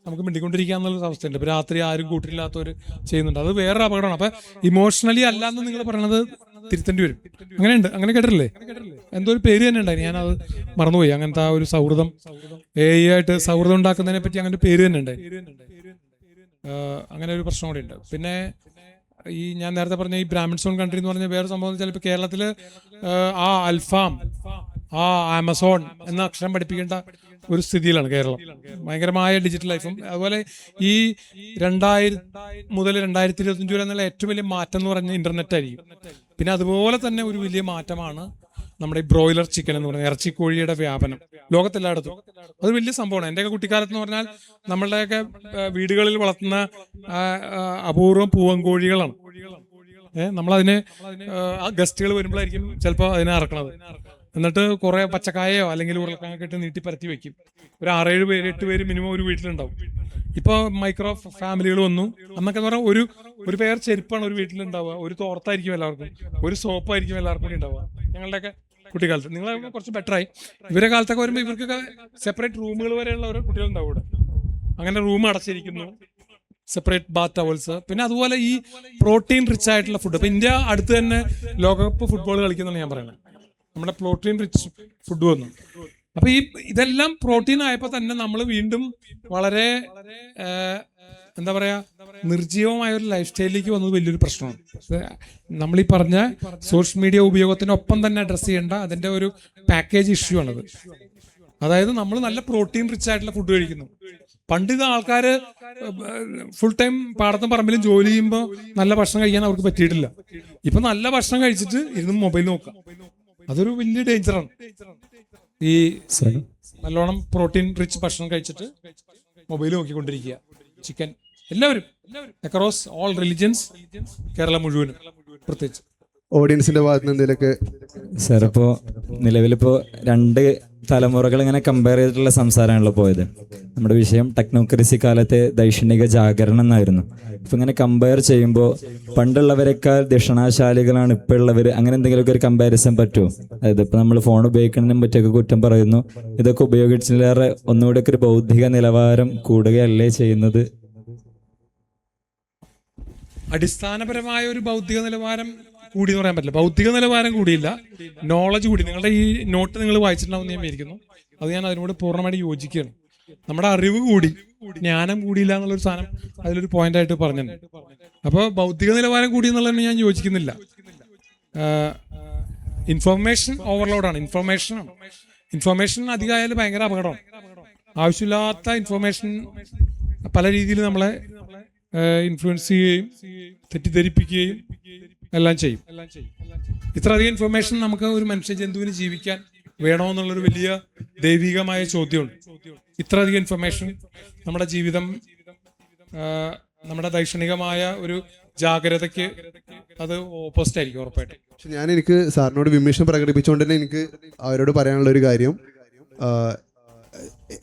നമുക്ക് മിണ്ടിക്കൊണ്ടിരിക്കാന്നുള്ള അവസ്ഥയുണ്ട്. ഇപ്പൊ രാത്രി ആരും കൂട്ടില്ലാത്തവർ ചെയ്യുന്നുണ്ട്. അത് വേറൊരു അപകടമാണ്. അപ്പൊ ഇമോഷണലി അല്ലാന്ന് നിങ്ങൾ പറയണത് തിരുത്തേണ്ടി വരും. അങ്ങനെയുണ്ട്, അങ്ങനെ കേട്ടിട്ടില്ലേ? എന്തോ ഒരു പേര് തന്നെ ഉണ്ടായി, ഞാനത് മറന്നുപോയി. അങ്ങനത്തെ ആ ഒരു സൗഹൃദം, ആയിട്ട് സൗഹൃദം ഉണ്ടാക്കുന്നതിനെ പറ്റി അങ്ങനെ ഒരു പേര് തന്നെ ഉണ്ടായി. അങ്ങനെ ഒരു പ്രശ്നം കൂടി ഉണ്ട്. പിന്നെ ഈ ഞാൻ നേരത്തെ പറഞ്ഞ ഈ ബ്രാഹ്മിൺസോൺ കൺട്രി എന്ന് പറഞ്ഞ വേറെ സംഭവം വെച്ചാൽ, ഇപ്പൊ കേരളത്തില് ആ അൽഫാം, ആ ആമസോൺ എന്ന അക്ഷരം പഠിപ്പിക്കേണ്ട ഒരു സ്ഥിതിയിലാണ് കേരളം. ഭയങ്കരമായ ഡിജിറ്റൽ ലൈഫും അതുപോലെ ഈ 2000 മുതൽ 2025 വരെ എന്നുള്ള ഏറ്റവും വലിയ മാറ്റം എന്ന് പറഞ്ഞാൽ ഇന്റർനെറ്റ് ആയിരിക്കും. പിന്നെ അതുപോലെ തന്നെ ഒരു വലിയ മാറ്റമാണ് നമ്മുടെ ഈ ബ്രോയിലർ ചിക്കൻ എന്ന് പറയുന്നത്, ഇറച്ചിക്കോഴിയുടെ വ്യാപനം ലോകത്തെല്ലായിടത്തും. അത് വലിയ സംഭവമാണ്. എൻ്റെയൊക്കെ കുട്ടിക്കാലത്ത് എന്ന് പറഞ്ഞാൽ നമ്മളുടെയൊക്കെ വീടുകളിൽ വളർത്തുന്ന അപൂർവം പൂവൻകോഴികളാണ്. നമ്മളതിന് ഗസ്റ്റുകൾ വരുമ്പോഴായിരിക്കും ചിലപ്പോൾ അതിനെ ഇറക്കണത്. എന്നിട്ട് കുറെ പച്ചക്കായയോ അല്ലെങ്കിൽ ഉരുളക്കിഴങ്ങൊക്കെ ഇട്ട് നീട്ടി പരത്തി വെക്കും. ഒരു 6-7 പേര് 8 പേര് മിനിമം ഒരു വീട്ടിലുണ്ടാവും. ഇപ്പോൾ മൈക്രോ ഫാമിലികൾ വന്നു. അന്നൊക്കെ എന്ന് പറഞ്ഞാൽ ഒരു പേർ ചെരുപ്പാണ് ഒരു വീട്ടിലുണ്ടാവുക, ഒരു തോർത്തായിരിക്കും എല്ലാവർക്കും, ഒരു സോപ്പായിരിക്കും എല്ലാവർക്കും കൂടി ഉണ്ടാവുക. ഞങ്ങളുടെയൊക്കെ കുട്ടിക്കാലത്ത്, നിങ്ങളെ കുറച്ച് ബെറ്ററായി. ഇവരെ കാലത്തൊക്കെ വരുമ്പോൾ ഇവർക്കൊക്കെ സെപ്പറേറ്റ് റൂമുകൾ വരെയുള്ള ഓരോ കുട്ടികളുണ്ടാവും ഇവിടെ. അങ്ങനെ റൂം അടച്ചിരിക്കുന്നു, സെപ്പറേറ്റ് ബാത്ത് ടവൽസ്. പിന്നെ അതുപോലെ ഈ പ്രോട്ടീൻ റിച്ച് ആയിട്ടുള്ള ഫുഡ്. ഇപ്പൊ ഇന്ത്യ അടുത്ത് തന്നെ ലോകകപ്പ് ഫുട്ബോൾ കളിക്കുന്നതാണ് ഞാൻ പറയുന്നത്. നമ്മുടെ പ്രോട്ടീൻ റിച്ച് ഫുഡ് വന്നു. അപ്പൊ ഇതെല്ലാം പ്രോട്ടീൻ ആയപ്പോ തന്നെ നമ്മൾ വീണ്ടും വളരെ എന്താ പറയാ, നിർജീവമായ ഒരു ലൈഫ് സ്റ്റൈലിലേക്ക് വന്നത് വലിയൊരു പ്രശ്നമാണ്. നമ്മളീ പറഞ്ഞ സോഷ്യൽ മീഡിയ ഉപയോഗത്തിനൊപ്പം തന്നെ അഡ്രസ് ചെയ്യേണ്ട അതിന്റെ ഒരു പാക്കേജ് ഇഷ്യൂ ആണത്. അതായത് നമ്മൾ നല്ല പ്രോട്ടീൻ റിച്ച് ആയിട്ടുള്ള ഫുഡ് കഴിക്കുന്നു. പണ്ട് ആൾക്കാര് ഫുൾ ടൈം പാടത്തും പറമ്പിലും ജോലി ചെയ്യുമ്പോൾ നല്ല ഭക്ഷണം കഴിക്കാൻ അവർക്ക് പറ്റിയിട്ടില്ല. ഇപ്പൊ നല്ല ഭക്ഷണം കഴിച്ചിട്ട് ഇരുന്ന് മൊബൈൽ നോക്കാം. അതൊരു വലിയ ഡേഞ്ചറാണ്. ഈ നല്ലോണം പ്രോട്ടീൻ റിച്ച് ഭക്ഷണം കഴിച്ചിട്ട് മൊബൈൽ നോക്കിക്കൊണ്ടിരിക്കുക. ചിക്കൻ എല്ലാവരും അക്രോസ് ഓൾ റിലിജൻസ്, കേരളം മുഴുവനും പ്രത്യേകിച്ച്. ഓഡിയൻസിന്റെ ഭാഗത്ത് നിന്ന് എന്തെങ്കിലുമൊക്കെ? സാർ, ഇപ്പോൾ നിലവിലിപ്പോൾ 2 തലമുറകൾ ഇങ്ങനെ കമ്പയർ ചെയ്തിട്ടുള്ള സംസാരമാണല്ലോ പോയത്. നമ്മുടെ വിഷയം ടെക്നോക്രസി കാലത്തെ ദൈക്ഷണിക ജാഗരണം എന്നായിരുന്നു. അപ്പം ഇങ്ങനെ കമ്പയർ ചെയ്യുമ്പോൾ പണ്ടുള്ളവരെക്കാൾ ദക്ഷിണാശാലികളാണ് ഇപ്പോൾ ഉള്ളവർ, അങ്ങനെ എന്തെങ്കിലുമൊക്കെ ഒരു കമ്പാരിസൺ പറ്റുമോ? അതായത് ഇപ്പം നമ്മൾ ഫോൺ ഉപയോഗിക്കുന്നതിനും മറ്റൊക്കെ കുറ്റം പറയുന്നു, ഇതൊക്കെ ഉപയോഗിച്ചിലേറെ ഒന്നുകൂടെയൊക്കെ ഒരു ബൗദ്ധിക നിലവാരം കൂടുകയല്ലേ ചെയ്യുന്നത്? അടിസ്ഥാനപരമായ ഒരു ബൗദ്ധിക നിലവാരം കൂടി എന്ന് പറയാൻ പറ്റില്ല. ബൗദ്ധിക നിലവാരം കൂടിയില്ല, നോളജ് കൂടി. നിങ്ങളുടെ ഈ നോട്ട് നിങ്ങൾ വായിച്ചിട്ടുണ്ടാവും ഞാൻ വിചാരിക്കുന്നു. അത് ഞാൻ അതിനോട് പൂർണ്ണമായിട്ട് യോജിക്കുകയാണ്. നമ്മുടെ അറിവ് കൂടി, ജ്ഞാനം കൂടിയില്ല എന്നുള്ളൊരു സാധനം അതിലൊരു പോയിന്റ് ആയിട്ട് പറഞ്ഞിട്ടുണ്ട്. അപ്പോൾ ബൗദ്ധിക നിലവാരം കൂടി എന്നുള്ളതിന് ഞാൻ യോജിക്കുന്നില്ല. ഇൻഫർമേഷൻ ഓവർലോഡാണ്. ഇൻഫർമേഷൻ അധികമായാലും ഭയങ്കര അപകടമാണ്. ആവശ്യമില്ലാത്ത ഇൻഫർമേഷൻ പല രീതിയിൽ നമ്മളെ ഇൻഫ്ലുവൻസ് ചെയ്യുകയും തെറ്റിദ്ധരിപ്പിക്കുകയും എല്ലാം ചെയ്യും. ഇത്രയധികം ഇൻഫർമേഷൻ നമുക്ക് ഒരു മനുഷ്യ ജന്തുവിന് ജീവിക്കാൻ വേണമെന്നുള്ളൊരു വലിയ ദൈവികമായ ചോദ്യമുണ്ട്. ഇത്രയധികം ഇൻഫർമേഷൻ നമ്മുടെ ജീവിതം, നമ്മുടെ ദൈക്ഷണികമായ ഒരു ജാഗ്രതയ്ക്ക് അത് ഓപ്പോസിറ്റ് ആയിരിക്കും ഉറപ്പായിട്ട്. പക്ഷെ എനിക്ക് സാറിനോട് വിമർശനം പ്രകടിപ്പിച്ചുകൊണ്ട് തന്നെ എനിക്ക് അവരോട് പറയാനുള്ള ഒരു കാര്യം,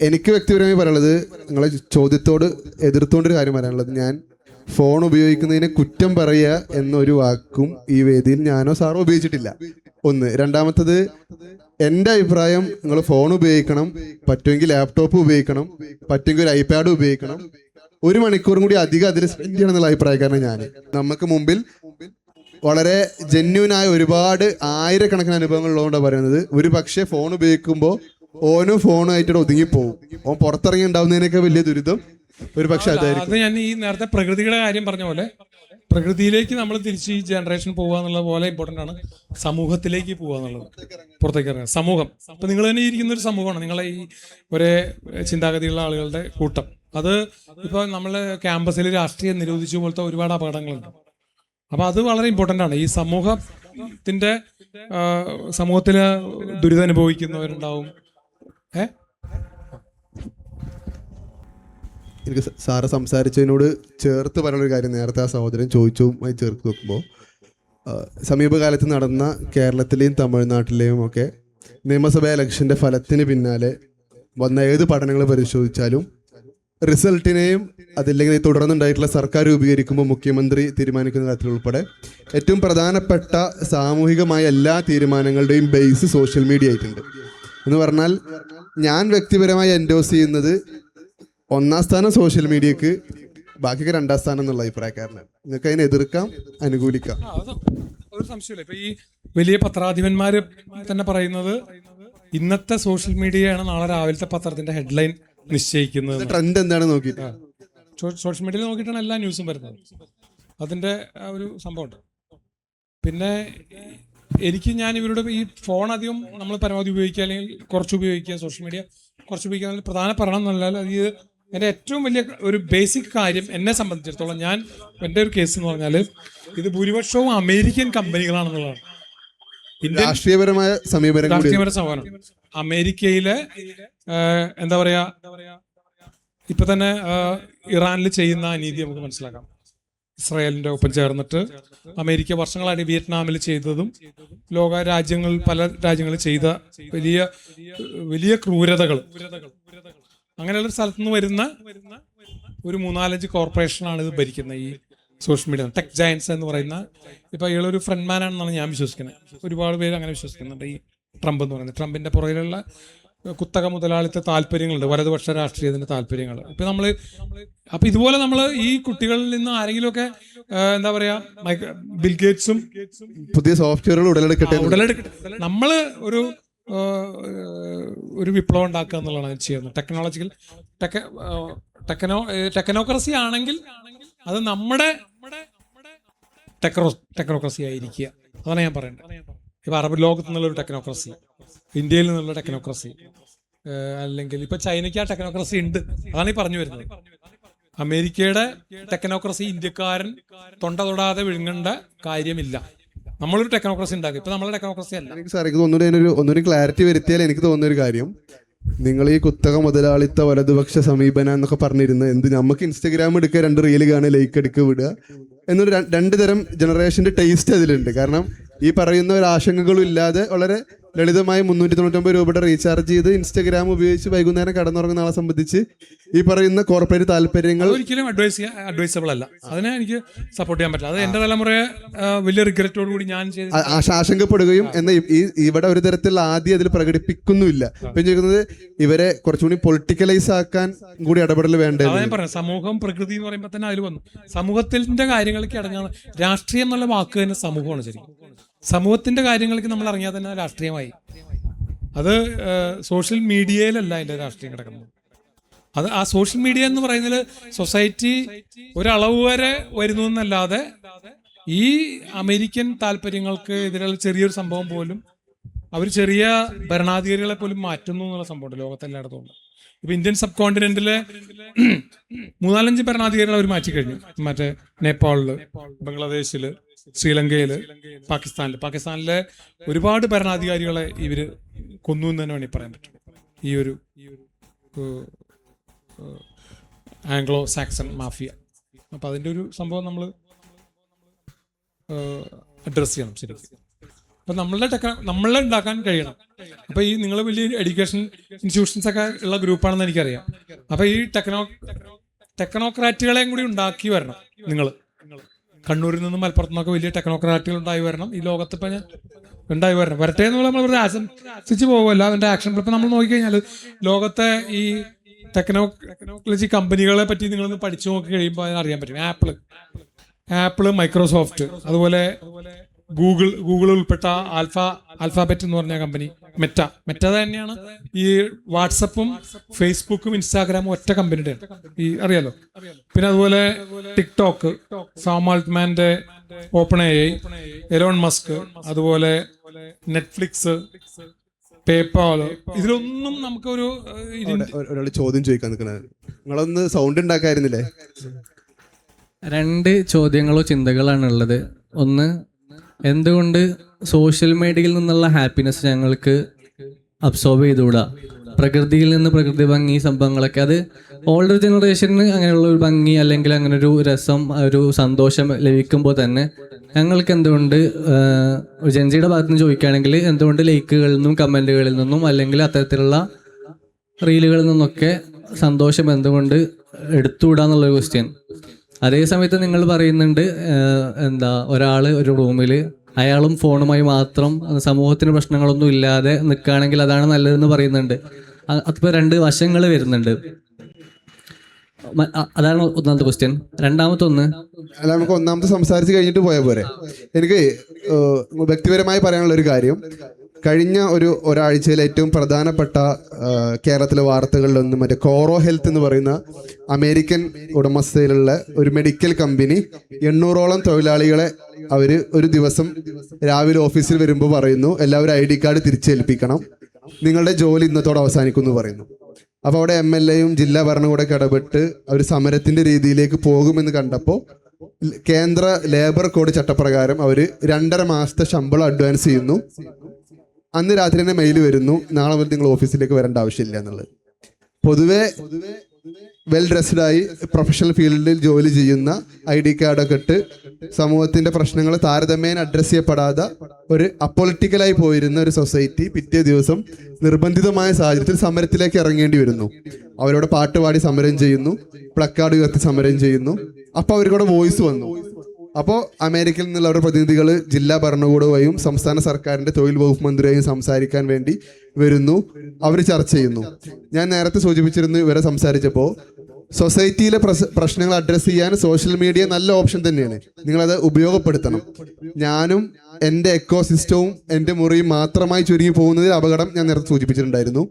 എനിക്ക് വ്യക്തിപരമായി പറയാനുള്ളത്, നിങ്ങളെ ചോദ്യത്തോട് എതിർത്തുകൊണ്ടൊരു കാര്യം പറയാനുള്ളത്, ഞാൻ ഫോൺ ഉപയോഗിക്കുന്നതിനെ കുറ്റം പറയുക എന്നൊരു വാക്കും ഈ വേദിയിൽ ഞാനോ സാറോ ഉപയോഗിച്ചിട്ടില്ല. ഒന്ന്. രണ്ടാമത്തത്, എൻ്റെ അഭിപ്രായം, നിങ്ങൾ ഫോൺ ഉപയോഗിക്കണം, പറ്റുമെങ്കിൽ ലാപ്ടോപ്പ് ഉപയോഗിക്കണം, പറ്റുമെങ്കിൽ ഒരു ഐപാഡ് ഉപയോഗിക്കണം, 1 മണിക്കൂറും കൂടി അധികം അതിൽ സ്പെൻഡ് ചെയ്യണം എന്നുള്ള അഭിപ്രായക്കാരനാണ് ഞാൻ. നമുക്ക് മുമ്പിൽ വളരെ ജെന്യൂനായ ഒരുപാട് ആയിരക്കണക്കിന് അനുഭവങ്ങൾ ഉള്ളതുകൊണ്ടാണ് പറയുന്നത്. ഒരു പക്ഷേ ഫോൺ ഉപയോഗിക്കുമ്പോൾ ഓനും ഫോണുമായിട്ട് ഒതുങ്ങിപ്പോവും. ഓൻ പുറത്തിറങ്ങി ഉണ്ടാവുന്നതിനൊക്കെ വലിയ ദുരിതം ഒരു പക്ഷെ അതായിരിക്കും. അത് ഞാൻ ഈ നേരത്തെ പ്രകൃതിയുടെ കാര്യം പറഞ്ഞ പോലെ, പ്രകൃതിയിലേക്ക് നമ്മൾ തിരിച്ച് ഈ ജനറേഷൻ പോകുക എന്നുള്ള പോലെ ഇമ്പോർട്ടൻ്റ് ആണ് സമൂഹത്തിലേക്ക് പോകുക എന്നുള്ളത്. പുറത്തേക്ക് ഇറങ്ങുക, സമൂഹം. അപ്പൊ നിങ്ങൾ തന്നെ ഇരിക്കുന്ന ഒരു സമൂഹമാണ്, നിങ്ങളെ ഈ ഒരേ ചിന്താഗതിയുള്ള ആളുകളുടെ കൂട്ടം. അത് ഇപ്പൊ നമ്മള് ക്യാമ്പസിൽ രാഷ്ട്രീയം നിരോധിച്ച പോലത്തെ ഒരുപാട് അപകടങ്ങളുണ്ട്. അപ്പൊ അത് വളരെ ഇമ്പോർട്ടൻ്റ് ആണ്. ഈ സമൂഹത്തിന്റെ സമൂഹത്തില് ദുരിതം അനുഭവിക്കുന്നവരുണ്ടാവും. എനിക്ക് സാറ് സംസാരിച്ചതിനോട് ചേർത്ത് പറയാനൊരു കാര്യം, നേരത്തെ ആ സഹോദരൻ ചോദിച്ചതുമായി ചേർത്ത് നോക്കുമ്പോൾ, സമീപകാലത്ത് നടന്ന കേരളത്തിലെയും തമിഴ്നാട്ടിലെയും ഒക്കെ നിയമസഭാ ഇലക്ഷൻ്റെ ഫലത്തിന് പിന്നാലെ വന്ന ഏത് പഠനങ്ങൾ പരിശോധിച്ചാലും റിസൾട്ടിനെയും അതില്ലെങ്കിൽ തുടർന്നുണ്ടായിട്ടുള്ള സർക്കാർ രൂപീകരിക്കുമ്പോൾ മുഖ്യമന്ത്രി തീരുമാനിക്കുന്ന തരത്തിലുൾപ്പെടെ ഏറ്റവും പ്രധാനപ്പെട്ട സാമൂഹികമായ എല്ലാ തീരുമാനങ്ങളുടെയും ബേസ് സോഷ്യൽ മീഡിയ ആയിട്ടുണ്ട്. എന്ന് പറഞ്ഞാൽ ഞാൻ വ്യക്തിപരമായി എൻഡോസ് ചെയ്യുന്നത് 1ാം സ്ഥാനം സോഷ്യൽ മീഡിയക്ക്, ബാക്കിയൊക്കെ 2ാം സ്ഥാനം എന്നുള്ള അഭിപ്രായക്കാരനാണ്. നിങ്ങൾക്ക് അതിനെ എതിർക്കാം, അനുകൂലിക്കാം. ഒരു സംശയമില്ല. ഇപ്പൊ ഈ വലിയ പത്രാധിപന്മാര് തന്നെ പറയുന്നത് ഇന്നത്തെ സോഷ്യൽ മീഡിയയാണ് നാളെ രാവിലത്തെ പത്രത്തിന്റെ ഹെഡ്ലൈൻ നിശ്ചയിക്കുന്നത്. ട്രെൻഡ് എന്താണെന്ന് നോക്കിയിട്ട് സോഷ്യൽ മീഡിയയിൽ നോക്കിയിട്ടാണ് എല്ലാ ന്യൂസും വരുന്നത്. അതിന്റെ ഒരു സംഭവമുണ്ട്. പിന്നെ ഞാൻ ഇവരുടെ ഈ ഫോൺ അധികം നമ്മൾ പരമാവധി ഉപയോഗിക്കുക, അല്ലെങ്കിൽ കുറച്ച് ഉപയോഗിക്കുക, സോഷ്യൽ മീഡിയ കുറച്ച് ഉപയോഗിക്കുക പ്രധാന പറയണം എന്നല്ല. ഇത് എൻ്റെ ഏറ്റവും വലിയ ഒരു ബേസിക് കാര്യം എന്നെ സംബന്ധിച്ചിടത്തോളം, എൻ്റെ ഒരു കേസ് എന്ന് പറഞ്ഞാൽ ഇത് ഭൂരിപക്ഷവും അമേരിക്കൻ കമ്പനികളാണെന്നുള്ളതാണ്. രാഷ്ട്രീയപരമായ സമീപനം. അമേരിക്കയിലെ എന്താ പറയാ, ഇപ്പൊ തന്നെ ഇറാനിൽ ചെയ്യുന്ന അനീതി നമുക്ക് മനസ്സിലാക്കാം. ഇസ്രായേലിന്റെ ഒപ്പം ചേർന്നിട്ട് അമേരിക്ക വർഷങ്ങളായിട്ട് വിയറ്റ്നാമിൽ ചെയ്തതും ലോക രാജ്യങ്ങൾ പല രാജ്യങ്ങളിൽ ചെയ്ത വലിയ വലിയ ക്രൂരതകൾ, അങ്ങനെയുള്ള സ്ഥലത്തു നിന്ന് വരുന്ന ഒരു 3-4 കോർപ്പറേഷനാണ് ഇത് ഭരിക്കുന്നത്. ഈ സോഷ്യൽ മീഡിയ ടെക് ജയൻസ് എന്ന് പറയുന്ന, ഇപ്പൊ ഇയാളൊരു ഫ്രണ്ട്മാൻ ആണെന്നാണ് ഞാൻ വിശ്വസിക്കുന്നത്. ഒരുപാട് പേര് അങ്ങനെ വിശ്വസിക്കുന്നുണ്ട്. ഈ ട്രംപ് എന്ന് പറയുന്നത്, ട്രംപിന്റെ പുറകിലുള്ള കുത്തക മുതലാളിത്ത താല്പര്യങ്ങളുണ്ട്, വലതുപക്ഷ രാഷ്ട്രീയത്തിന്റെ താല്പര്യങ്ങൾ. അപ്പൊ ഇതുപോലെ നമ്മൾ ഈ കുട്ടികളിൽ നിന്ന് ആരെങ്കിലുമൊക്കെ എന്താ പറയാ, ബിൽഗേറ്റ്സും പുതിയ സോഫ്റ്റ്വെയറുകൾ ഉടലെടുക്കട്ടെ, നമ്മള് ഒരു വിപ്ലവം ഉണ്ടാക്കുക എന്നുള്ളതാണ് ചെയ്യുന്നത്. ടെക്നോക്രസി ആണെങ്കിൽ അത് നമ്മുടെ ടെക്നോക്രസി ആയിരിക്കുക. അതാണ് ഞാൻ പറയേണ്ടത്. ഇപ്പൊ അറബ് ലോകത്ത് നിന്നുള്ള ഒരു ടെക്നോക്രസി, ഇന്ത്യയിൽ നിന്നുള്ള ടെക്നോക്രസി, അല്ലെങ്കിൽ ഇപ്പൊ ചൈനയ്ക്ക് ആ ടെക്നോക്രസി ഉണ്ട്. അതാണ് ഈ പറഞ്ഞു വരുന്നത്. അമേരിക്കയുടെ ടെക്നോക്രസി ഇന്ത്യക്കാരൻ തൊണ്ട തൊടാതെ വിഴുങ്ങേണ്ട കാര്യമില്ല. നമ്മളൊരു ടെക്നോക്രസി ഉണ്ടാക്കും. ഇപ്പൊ നമ്മളെ ടെക്നോക്രസി അല്ല. എനിക്ക് സാർ ഒന്നുകൂടി ക്ലാരിറ്റി വരുത്തിയാൽ എനിക്ക് തോന്നുന്നൊരു കാര്യം, നിങ്ങൾ ഈ കുത്തക മുതലാളിത്ത വലതുപക്ഷ സമീപനം എന്നൊക്കെ പറഞ്ഞിരുന്നത് നമുക്ക് ഇൻസ്റ്റഗ്രാം എടുക്കുക, 2 റീല് കാണുക, ലൈക്ക് എടുക്കുക, വിടുക എന്നൊരു 2 തരം ജനറേഷന്റെ ടേസ്റ്റ് അതിലുണ്ട്. കാരണം ഈ പറയുന്ന ഒരു ആശങ്കകളും ഇല്ലാതെ വളരെ ലളിതമായി 399 രൂപയുടെ റീചാർജ് ചെയ്ത് ഇൻസ്റ്റാഗ്രാം ഉപയോഗിച്ച് വൈകുന്നേരം കടന്നുറങ്ങുന്ന ആളെ സംബന്ധിച്ച് ഈ പറയുന്ന കോർപ്പറേറ്റ് താല്പര്യങ്ങൾ ഒരിക്കലും അഡ്വൈസബിൾ അല്ല. അതിനെ എനിക്ക് സപ്പോർട്ട് ചെയ്യാൻ പറ്റില്ല. അത് എന്റെ തലമുറയെ വലിയ റിഗ്രറ്റോട് കൂടി ഞാൻ ആശങ്കപ്പെടുകയും എന്നാൽ ഇവിടെ ഒരു തരത്തിലുള്ള ആദ്യം അതിൽ പ്രകടിപ്പിക്കുന്നുമില്ല. ഇപ്പം ചോദിക്കുന്നത് ഇവരെ കുറച്ചുകൂടി പൊളിറ്റിക്കലൈസ് ആക്കാൻ കൂടി ഇടപെടൽ വേണ്ടത്. ഞാൻ പറയാം, സമൂഹം പ്രകൃതി എന്ന് പറയുമ്പോൾ തന്നെ അതിൽ വന്നു. സമൂഹത്തിന്റെ കാര്യങ്ങൾക്ക് ഇറങ്ങാൻ രാഷ്ട്രീയം എന്നുള്ള വാക്ക് തന്നെ സമൂഹമാണ്. ശരിക്കും സമൂഹത്തിന്റെ കാര്യങ്ങൾക്ക് നമ്മൾ ഇറങ്ങിയാൽ തന്നെ രാഷ്ട്രീയമായി. അത് സോഷ്യൽ മീഡിയയിലല്ല അതിന്റെ രാഷ്ട്രീയം കിടക്കുന്നത്. അത് ആ സോഷ്യൽ മീഡിയ എന്ന് പറയുന്നത് സൊസൈറ്റി ഒരളവ് വരെ വരുന്നു എന്നല്ലാതെ ഈ അമേരിക്കൻ താല്പര്യങ്ങൾക്ക് എതിരെയുള്ള ചെറിയൊരു സംഭവം പോലും അവർ ചെറിയ ഭരണാധികാരികളെ പോലും മാറ്റുന്നു എന്നുള്ള സംഭവമുണ്ട് ലോകത്തെല്ലായിടത്തും. ഇപ്പൊ ഇന്ത്യൻ സബ് കോണ്ടിനെന്റിലെ 3-4 ഭരണാധികാരികൾ അവർ മാറ്റിക്കഴിഞ്ഞു. മറ്റേ നേപ്പാളില്, ബംഗ്ലാദേശില്, ശ്രീലങ്കയില്, പാകിസ്ഥാനിലെ ഒരുപാട് ഭരണാധികാരികളെ ഇവര് കൊന്നു എന്ന് തന്നെ വേണമെങ്കിൽ പറയാൻ പറ്റും. ഈ ഒരു ആംഗ്ലോ സാക്സൺ മാഫിയ. അപ്പൊ അതിന്റെ ഒരു സംഭവം നമ്മൾ അഡ്രസ് ചെയ്യണം ശരിക്കും. അപ്പൊ നമ്മളെ ഉണ്ടാക്കാൻ കഴിയണം. അപ്പൊ ഈ നിങ്ങൾ വലിയ എഡ്യൂക്കേഷൻ ഇൻസ്റ്റിറ്റ്യൂഷൻസ് ഒക്കെ ഉള്ള ഗ്രൂപ്പാണെന്ന് എനിക്കറിയാം. അപ്പൊ ഈ ടെക്നോക്രാറ്റുകളെയും കൂടി ഉണ്ടാക്കി വരണം. നിങ്ങൾ കണ്ണൂരിൽ നിന്നും മലപ്പുറത്തു നിന്നൊക്കെ വലിയ ടെക്നോക്രാറ്റുകൾ ഉണ്ടായി വരണം. ഈ ലോകത്ത് ഇപ്പൊ ഉണ്ടായി വരണം. വരട്ടെ എന്നുള്ള നമ്മൾ വെറുതെ ആശംസിച്ച് പോകുമല്ല. അതിന്റെ ആക്ഷൻ ഇപ്പൊ നമ്മൾ നോക്കിക്കഴിഞ്ഞാൽ ലോകത്തെ ഈ ടെക്നോളജി കമ്പനികളെ പറ്റി നിങ്ങളൊന്ന് പഠിച്ചു നോക്കി കഴിയുമ്പോൾ അതിനറിയാൻ പറ്റും. ആപ്പിള്, മൈക്രോസോഫ്റ്റ്, അതുപോലെ ഗൂഗിൾ ഉൾപ്പെട്ട ആൽഫാബെറ്റ് എന്ന് പറഞ്ഞ കമ്പനി, മെറ്റ തന്നെയാണ് ഈ വാട്സപ്പും ഫേസ്ബുക്കും ഇൻസ്റ്റാഗ്രാമും ഒറ്റ കമ്പനിയുടെ ഈ അറിയാലോ. പിന്നെ അതുപോലെ ടിക്ടോക്ക്, സാം ആൾട്ട്മാന്റെ ഓപ്പൺ എഐ, എലോൺ മസ്ക്, അതുപോലെ നെറ്റ്ഫ്ലിക്സ്, പേപ്പാൽ. ഇതിലൊന്നും നമുക്കൊരു ചോദ്യം ചോദിക്കാൻ നിൽക്കുന്നത്, നിങ്ങളൊന്ന് സൗണ്ട് ഉണ്ടാക്കായിരുന്നില്ലേ? 2 ചോദ്യങ്ങളോ ചിന്തകളാണ് ഉള്ളത്. ഒന്ന്, എന്തുകൊണ്ട് സോഷ്യൽ മീഡിയയിൽ നിന്നുള്ള ഹാപ്പിനെസ് ഞങ്ങൾക്ക് അബ്സോർബ് ചെയ്തുകൂടാ? പ്രകൃതിയിൽ നിന്ന് പ്രകൃതി ഭംഗി സംഭവങ്ങളൊക്കെ, അത് ഓൾഡർ ജനറേഷന് അങ്ങനെയുള്ള ഒരു ഭംഗി അല്ലെങ്കിൽ അങ്ങനെ ഒരു രസം, ഒരു സന്തോഷം ലഭിക്കുമ്പോൾ തന്നെ ഞങ്ങൾക്ക് എന്തുകൊണ്ട് ജെൻസിയുടെ ഭാഗത്ത് നിന്ന് ചോദിക്കുകയാണെങ്കിൽ എന്തുകൊണ്ട് ലൈക്കുകളിൽ നിന്നും കമൻറ്റുകളിൽ നിന്നും അല്ലെങ്കിൽ അത്തരത്തിലുള്ള റീലുകളിൽ നിന്നൊക്കെ സന്തോഷം എന്തുകൊണ്ട് എടുത്തുകൂടാന്നുള്ളൊരു ക്വസ്റ്റ്യൻ. അതേ സമയത്ത് നിങ്ങൾ പറയുന്നുണ്ട് ഒരാൾ ഒരു റൂമിൽ അയാളും ഫോണുമായി മാത്രം സമൂഹത്തിന് പ്രശ്നങ്ങളൊന്നും ഇല്ലാതെ നിൽക്കുകയാണെങ്കിൽ അതാണ് നല്ലതെന്ന് പറയുന്നുണ്ട്. അതിപ്പോൾ 2 വശങ്ങൾ വരുന്നുണ്ട്. അതാണ് ഒന്നാമത്തെ ക്വസ്റ്റ്യൻ. രണ്ടാമത്തെ അല്ല, നമുക്ക് ഒന്നാമത്തെ സംസാരിച്ച് കഴിഞ്ഞിട്ട് പോയ പോരെ. എനിക്ക് വ്യക്തിപരമായി പറയാനുള്ള ഒരു കാര്യം, കഴിഞ്ഞ ഒരാഴ്ചയിൽ ഏറ്റവും പ്രധാനപ്പെട്ട കേരളത്തിലെ വാർത്തകളിലൊന്നും മറ്റേ കോറോ ഹെൽത്ത് എന്ന് പറയുന്ന അമേരിക്കൻ ഉടമസ്ഥയിലുള്ള ഒരു മെഡിക്കൽ കമ്പനി 800ഓളം തൊഴിലാളികളെ അവർ ഒരു ദിവസം രാവിലെ ഓഫീസിൽ വരുമ്പോൾ പറയുന്നു എല്ലാവരും ID കാർഡ് തിരിച്ചേൽപ്പിക്കണം, നിങ്ങളുടെ ജോലി ഇന്നത്തോടെ അവസാനിക്കുമെന്ന് പറയുന്നു. അപ്പോൾ അവിടെ MLAയും ജില്ലാ ഭരണകൂടമൊക്കെ ഇടപെട്ട് അവർ സമരത്തിന്റെ രീതിയിലേക്ക് പോകുമെന്ന് കണ്ടപ്പോൾ കേന്ദ്ര ലേബർ കോഡ് ചട്ടപ്രകാരം അവർ 2.5 മാസത്തെ ശമ്പളം അഡ്വാൻസ് ചെയ്യുന്നു. അന്ന് രാത്രി തന്നെ മെയിൽ വരുന്നു, നാളെ മുതൽ നിങ്ങൾ ഓഫീസിലേക്ക് വരേണ്ട ആവശ്യമില്ല എന്നുള്ളത്. പൊതുവെ വെൽ ഡ്രസ്ഡായി പ്രൊഫഷണൽ ഫീൽഡിൽ ജോലി ചെയ്യുന്ന ID കാർഡൊക്കെ ഇട്ട് സമൂഹത്തിന്റെ പ്രശ്നങ്ങൾ താരതമ്യേന അഡ്രസ് ചെയ്യപ്പെടാതെ ഒരു അപ്പൊളിറ്റിക്കലായി പോയിരുന്ന ഒരു സൊസൈറ്റി പിറ്റേ ദിവസം നിർബന്ധിതമായ സാഹചര്യത്തിൽ സമരത്തിലേക്ക് ഇറങ്ങേണ്ടി വരുന്നു. അവരോട് പാട്ടുപാടി സമരം ചെയ്യുന്നു, പ്ലക്കാർഡ് ഉയർത്തി സമരം ചെയ്യുന്നു. അപ്പൊ അവർക്കൂടെ വോയിസ് വന്നു. അപ്പോൾ അമേരിക്കയിൽ നിന്നുള്ള അവരുടെ പ്രതിനിധികൾ ജില്ലാ ഭരണകൂടവുമായും സംസ്ഥാന സർക്കാരിന്റെ തൊഴിൽ വകുപ്പ് മന്ത്രിയായും സംസാരിക്കാൻ വേണ്ടി വരുന്നു. അവർ ചർച്ച ചെയ്യുന്നു. ഞാൻ നേരത്തെ സൂചിപ്പിച്ചിരുന്നു ഇവരെ സംസാരിച്ചപ്പോൾ സൊസൈറ്റിയിലെ പ്രശ്നങ്ങൾ അഡ്രസ്സ് ചെയ്യാൻ സോഷ്യൽ മീഡിയ നല്ല ഓപ്ഷൻ തന്നെയാണ്. നിങ്ങളത് ഉപയോഗപ്പെടുത്തണം. ഞാനും എൻ്റെ എക്കോസിസ്റ്റവും എൻ്റെ മുറിയും മാത്രമായി ചുരുങ്ങി പോകുന്നതിൽ അപകടം ഞാൻ നേരത്തെ സൂചിപ്പിച്ചിട്ടുണ്ടായിരുന്നു.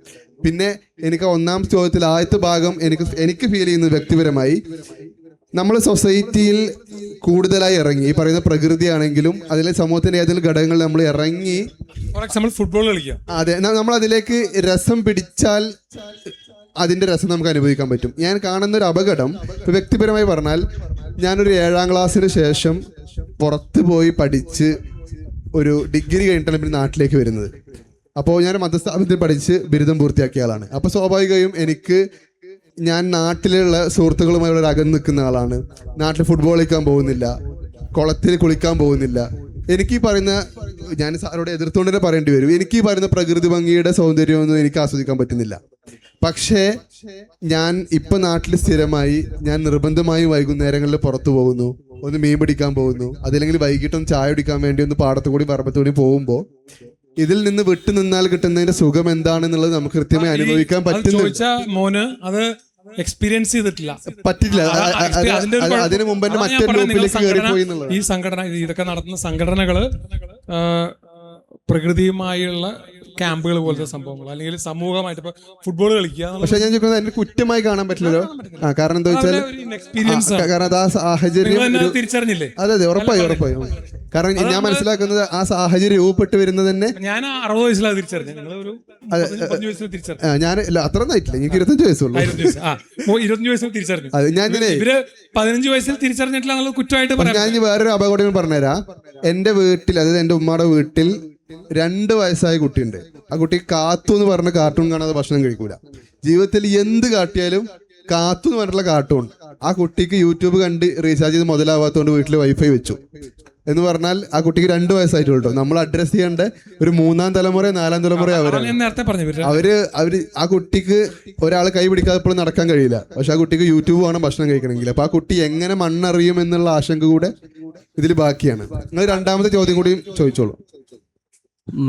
പിന്നെ എനിക്ക് ഒന്നാം ചോദ്യത്തിൽ ആദ്യത്തെ ഭാഗം എനിക്ക് ഫീൽ ചെയ്യുന്നത് വ്യക്തിപരമായി, നമ്മൾ സൊസൈറ്റിയിൽ കൂടുതലായി ഇറങ്ങി, ഈ പറയുന്ന പ്രകൃതിയാണെങ്കിലും അതിലെ സമൂഹത്തിന്റെ ഏതെങ്കിലും ഘടകങ്ങൾ നമ്മൾ ഇറങ്ങി, ഫോർ എക്സാമ്പിൾ ഫുട്ബോൾ കളിക്കുക, അതെ, നമ്മൾ അതിലേക്ക് രസം പിടിച്ചാൽ അതിന്റെ രസം നമുക്ക് അനുഭവിക്കാൻ പറ്റും. ഞാൻ കാണുന്ന ഒരു അപകടം വ്യക്തിപരമായി പറഞ്ഞാൽ, ഞാനൊരു 7ാം ക്ലാസ്സിന് ശേഷം പുറത്ത് പോയി പഠിച്ച് ഒരു ഡിഗ്രി കഴിഞ്ഞിട്ടാണ് പിന്നെ നാട്ടിലേക്ക് വരുന്നത്. അപ്പോൾ ഞാൻ മതസ്ഥാപനത്തിൽ പഠിച്ച് ബിരുദം പൂർത്തിയാക്കിയ ആളാണ്. അപ്പോൾ സ്വാഭാവികമായും ഞാൻ നാട്ടിലുള്ള സുഹൃത്തുക്കളുമായി അകന്ന് നിൽക്കുന്ന ആളാണ്. നാട്ടിൽ ഫുട്ബോൾ കളിക്കാൻ പോകുന്നില്ല, കുളത്തിൽ കുളിക്കാൻ പോകുന്നില്ല, എനിക്ക് ഈ പറയുന്ന, ഞാൻ സാറോട് എതിർത്തുകൊണ്ട് തന്നെ പറയേണ്ടി വരും, എനിക്ക് ഈ പറയുന്ന പ്രകൃതി ഭംഗിയുടെ സൗന്ദര്യമൊന്നും എനിക്ക് ആസ്വദിക്കാൻ പറ്റുന്നില്ല. പക്ഷേ ഞാൻ ഇപ്പൊ നാട്ടിൽ സ്ഥിരമായി ഞാൻ നിർബന്ധമായും വൈകുന്നേരങ്ങളിൽ പുറത്തു പോകുന്നു, ഒന്ന് മീൻ പിടിക്കാൻ പോകുന്നു, അതല്ലെങ്കിൽ വൈകിട്ടൊന്ന് ചായ കുടിക്കാൻ വേണ്ടി ഒന്ന് പാടത്തു കൂടി പറമ്പത്തു കൂടി പോകുമ്പോൾ ഇതിൽ നിന്ന് വിട്ടു നിന്നാൽ കിട്ടുന്നതിന്റെ സുഖം എന്താണെന്നുള്ളത് നമുക്ക് കൃത്യമായി അനുഭവിക്കാൻ പറ്റുന്നു. മോന് അത് എക്സ്പീരിയൻസ് ചെയ്തിട്ടില്ല, പറ്റില്ല. അതിനു മുമ്പ് തന്നെ മറ്റൊരു ലൂപ്പിലേക്ക് കയറിപ്പോയി എന്നുള്ളത്. ഈ സംഘടന, ഇതൊക്കെ നടത്തുന്ന സംഘടനകള് പ്രകൃതിയുമായുള്ള ക്യാമ്പുകൾ പോലത്തെ സംഭവങ്ങൾ, അല്ലെങ്കിൽ സമൂഹമായിട്ട് ഇപ്പൊ ഫുട്ബോൾ കളിക്കുക. പക്ഷെ ഞാൻ ചോദിക്കുന്നത് അതിന് കുറ്റമായി കാണാൻ പറ്റില്ലല്ലോ. കാരണം എന്താ വെച്ചാൽ കാരണം അത് ആ സാഹചര്യം തിരിച്ചറിഞ്ഞില്ലേ? അതെ ഉറപ്പായും. കാരണം ഞാൻ മനസ്സിലാക്കുന്നത് ആ സാഹചര്യം രൂപപ്പെട്ട് വരുന്നത് തന്നെ ഞാൻ 60 വയസ്സിലാണ് തിരിച്ചറിഞ്ഞത്. ഞാൻ അത്ര ആയിട്ടില്ല, എനിക്ക് 25 വയസ്സുള്ളൂ. 25 വയസ്സിൽ തിരിച്ചറിഞ്ഞു. ഞാൻ ഇവര് 15 വയസ്സിൽ തിരിച്ചറിഞ്ഞിട്ടില്ല എന്നുള്ളത് കുറ്റമായിട്ട് പറയാം. ഞാൻ വേറൊരു അപകടം പറഞ്ഞുതരാം. എന്റെ വീട്ടിൽ, അതായത് എന്റെ ഉമ്മയുടെ വീട്ടിൽ 2 വയസ്സായ കുട്ടിയുണ്ട്. ആ കുട്ടി കാത്തു എന്ന് പറഞ്ഞ കാർട്ടൂൺ കാണാതെ ഭക്ഷണം കഴിക്കൂല. ജീവിതത്തിൽ എന്ത് കാട്ടിയാലും കാത്തു എന്ന് പറഞ്ഞിട്ടുള്ള കാർട്ടൂൺ. ആ കുട്ടിക്ക് യൂട്യൂബ് കണ്ട് റീചാർജ് ചെയ്ത് മുതലാവാത്തതുകൊണ്ട് വീട്ടിൽ വൈഫൈ വെച്ചു എന്ന് പറഞ്ഞാൽ ആ കുട്ടിക്ക് 2 വയസ്സായിട്ടുള്ളൂ. നമ്മൾ അഡ്രസ് ചെയ്യേണ്ട ഒരു 3-ാം തലമുറ 4-ാം തലമുറ അവര് ആ കുട്ടിക്ക് ഒരാൾ കൈ പിടിക്കാതെ എപ്പോഴും നടക്കാൻ കഴിയില്ല. പക്ഷെ ആ കുട്ടിക്ക് യൂട്യൂബ് വേണം ഭക്ഷണം കഴിക്കണമെങ്കിൽ. അപ്പൊ ആ കുട്ടി എങ്ങനെ മണ്ണറിയും എന്നുള്ള ആശങ്ക കൂടെ ഇതിൽ ബാക്കിയാണ്. നിങ്ങൾ 2ാമത്തെ ചോദ്യം കൂടി ചോദിച്ചോളൂ.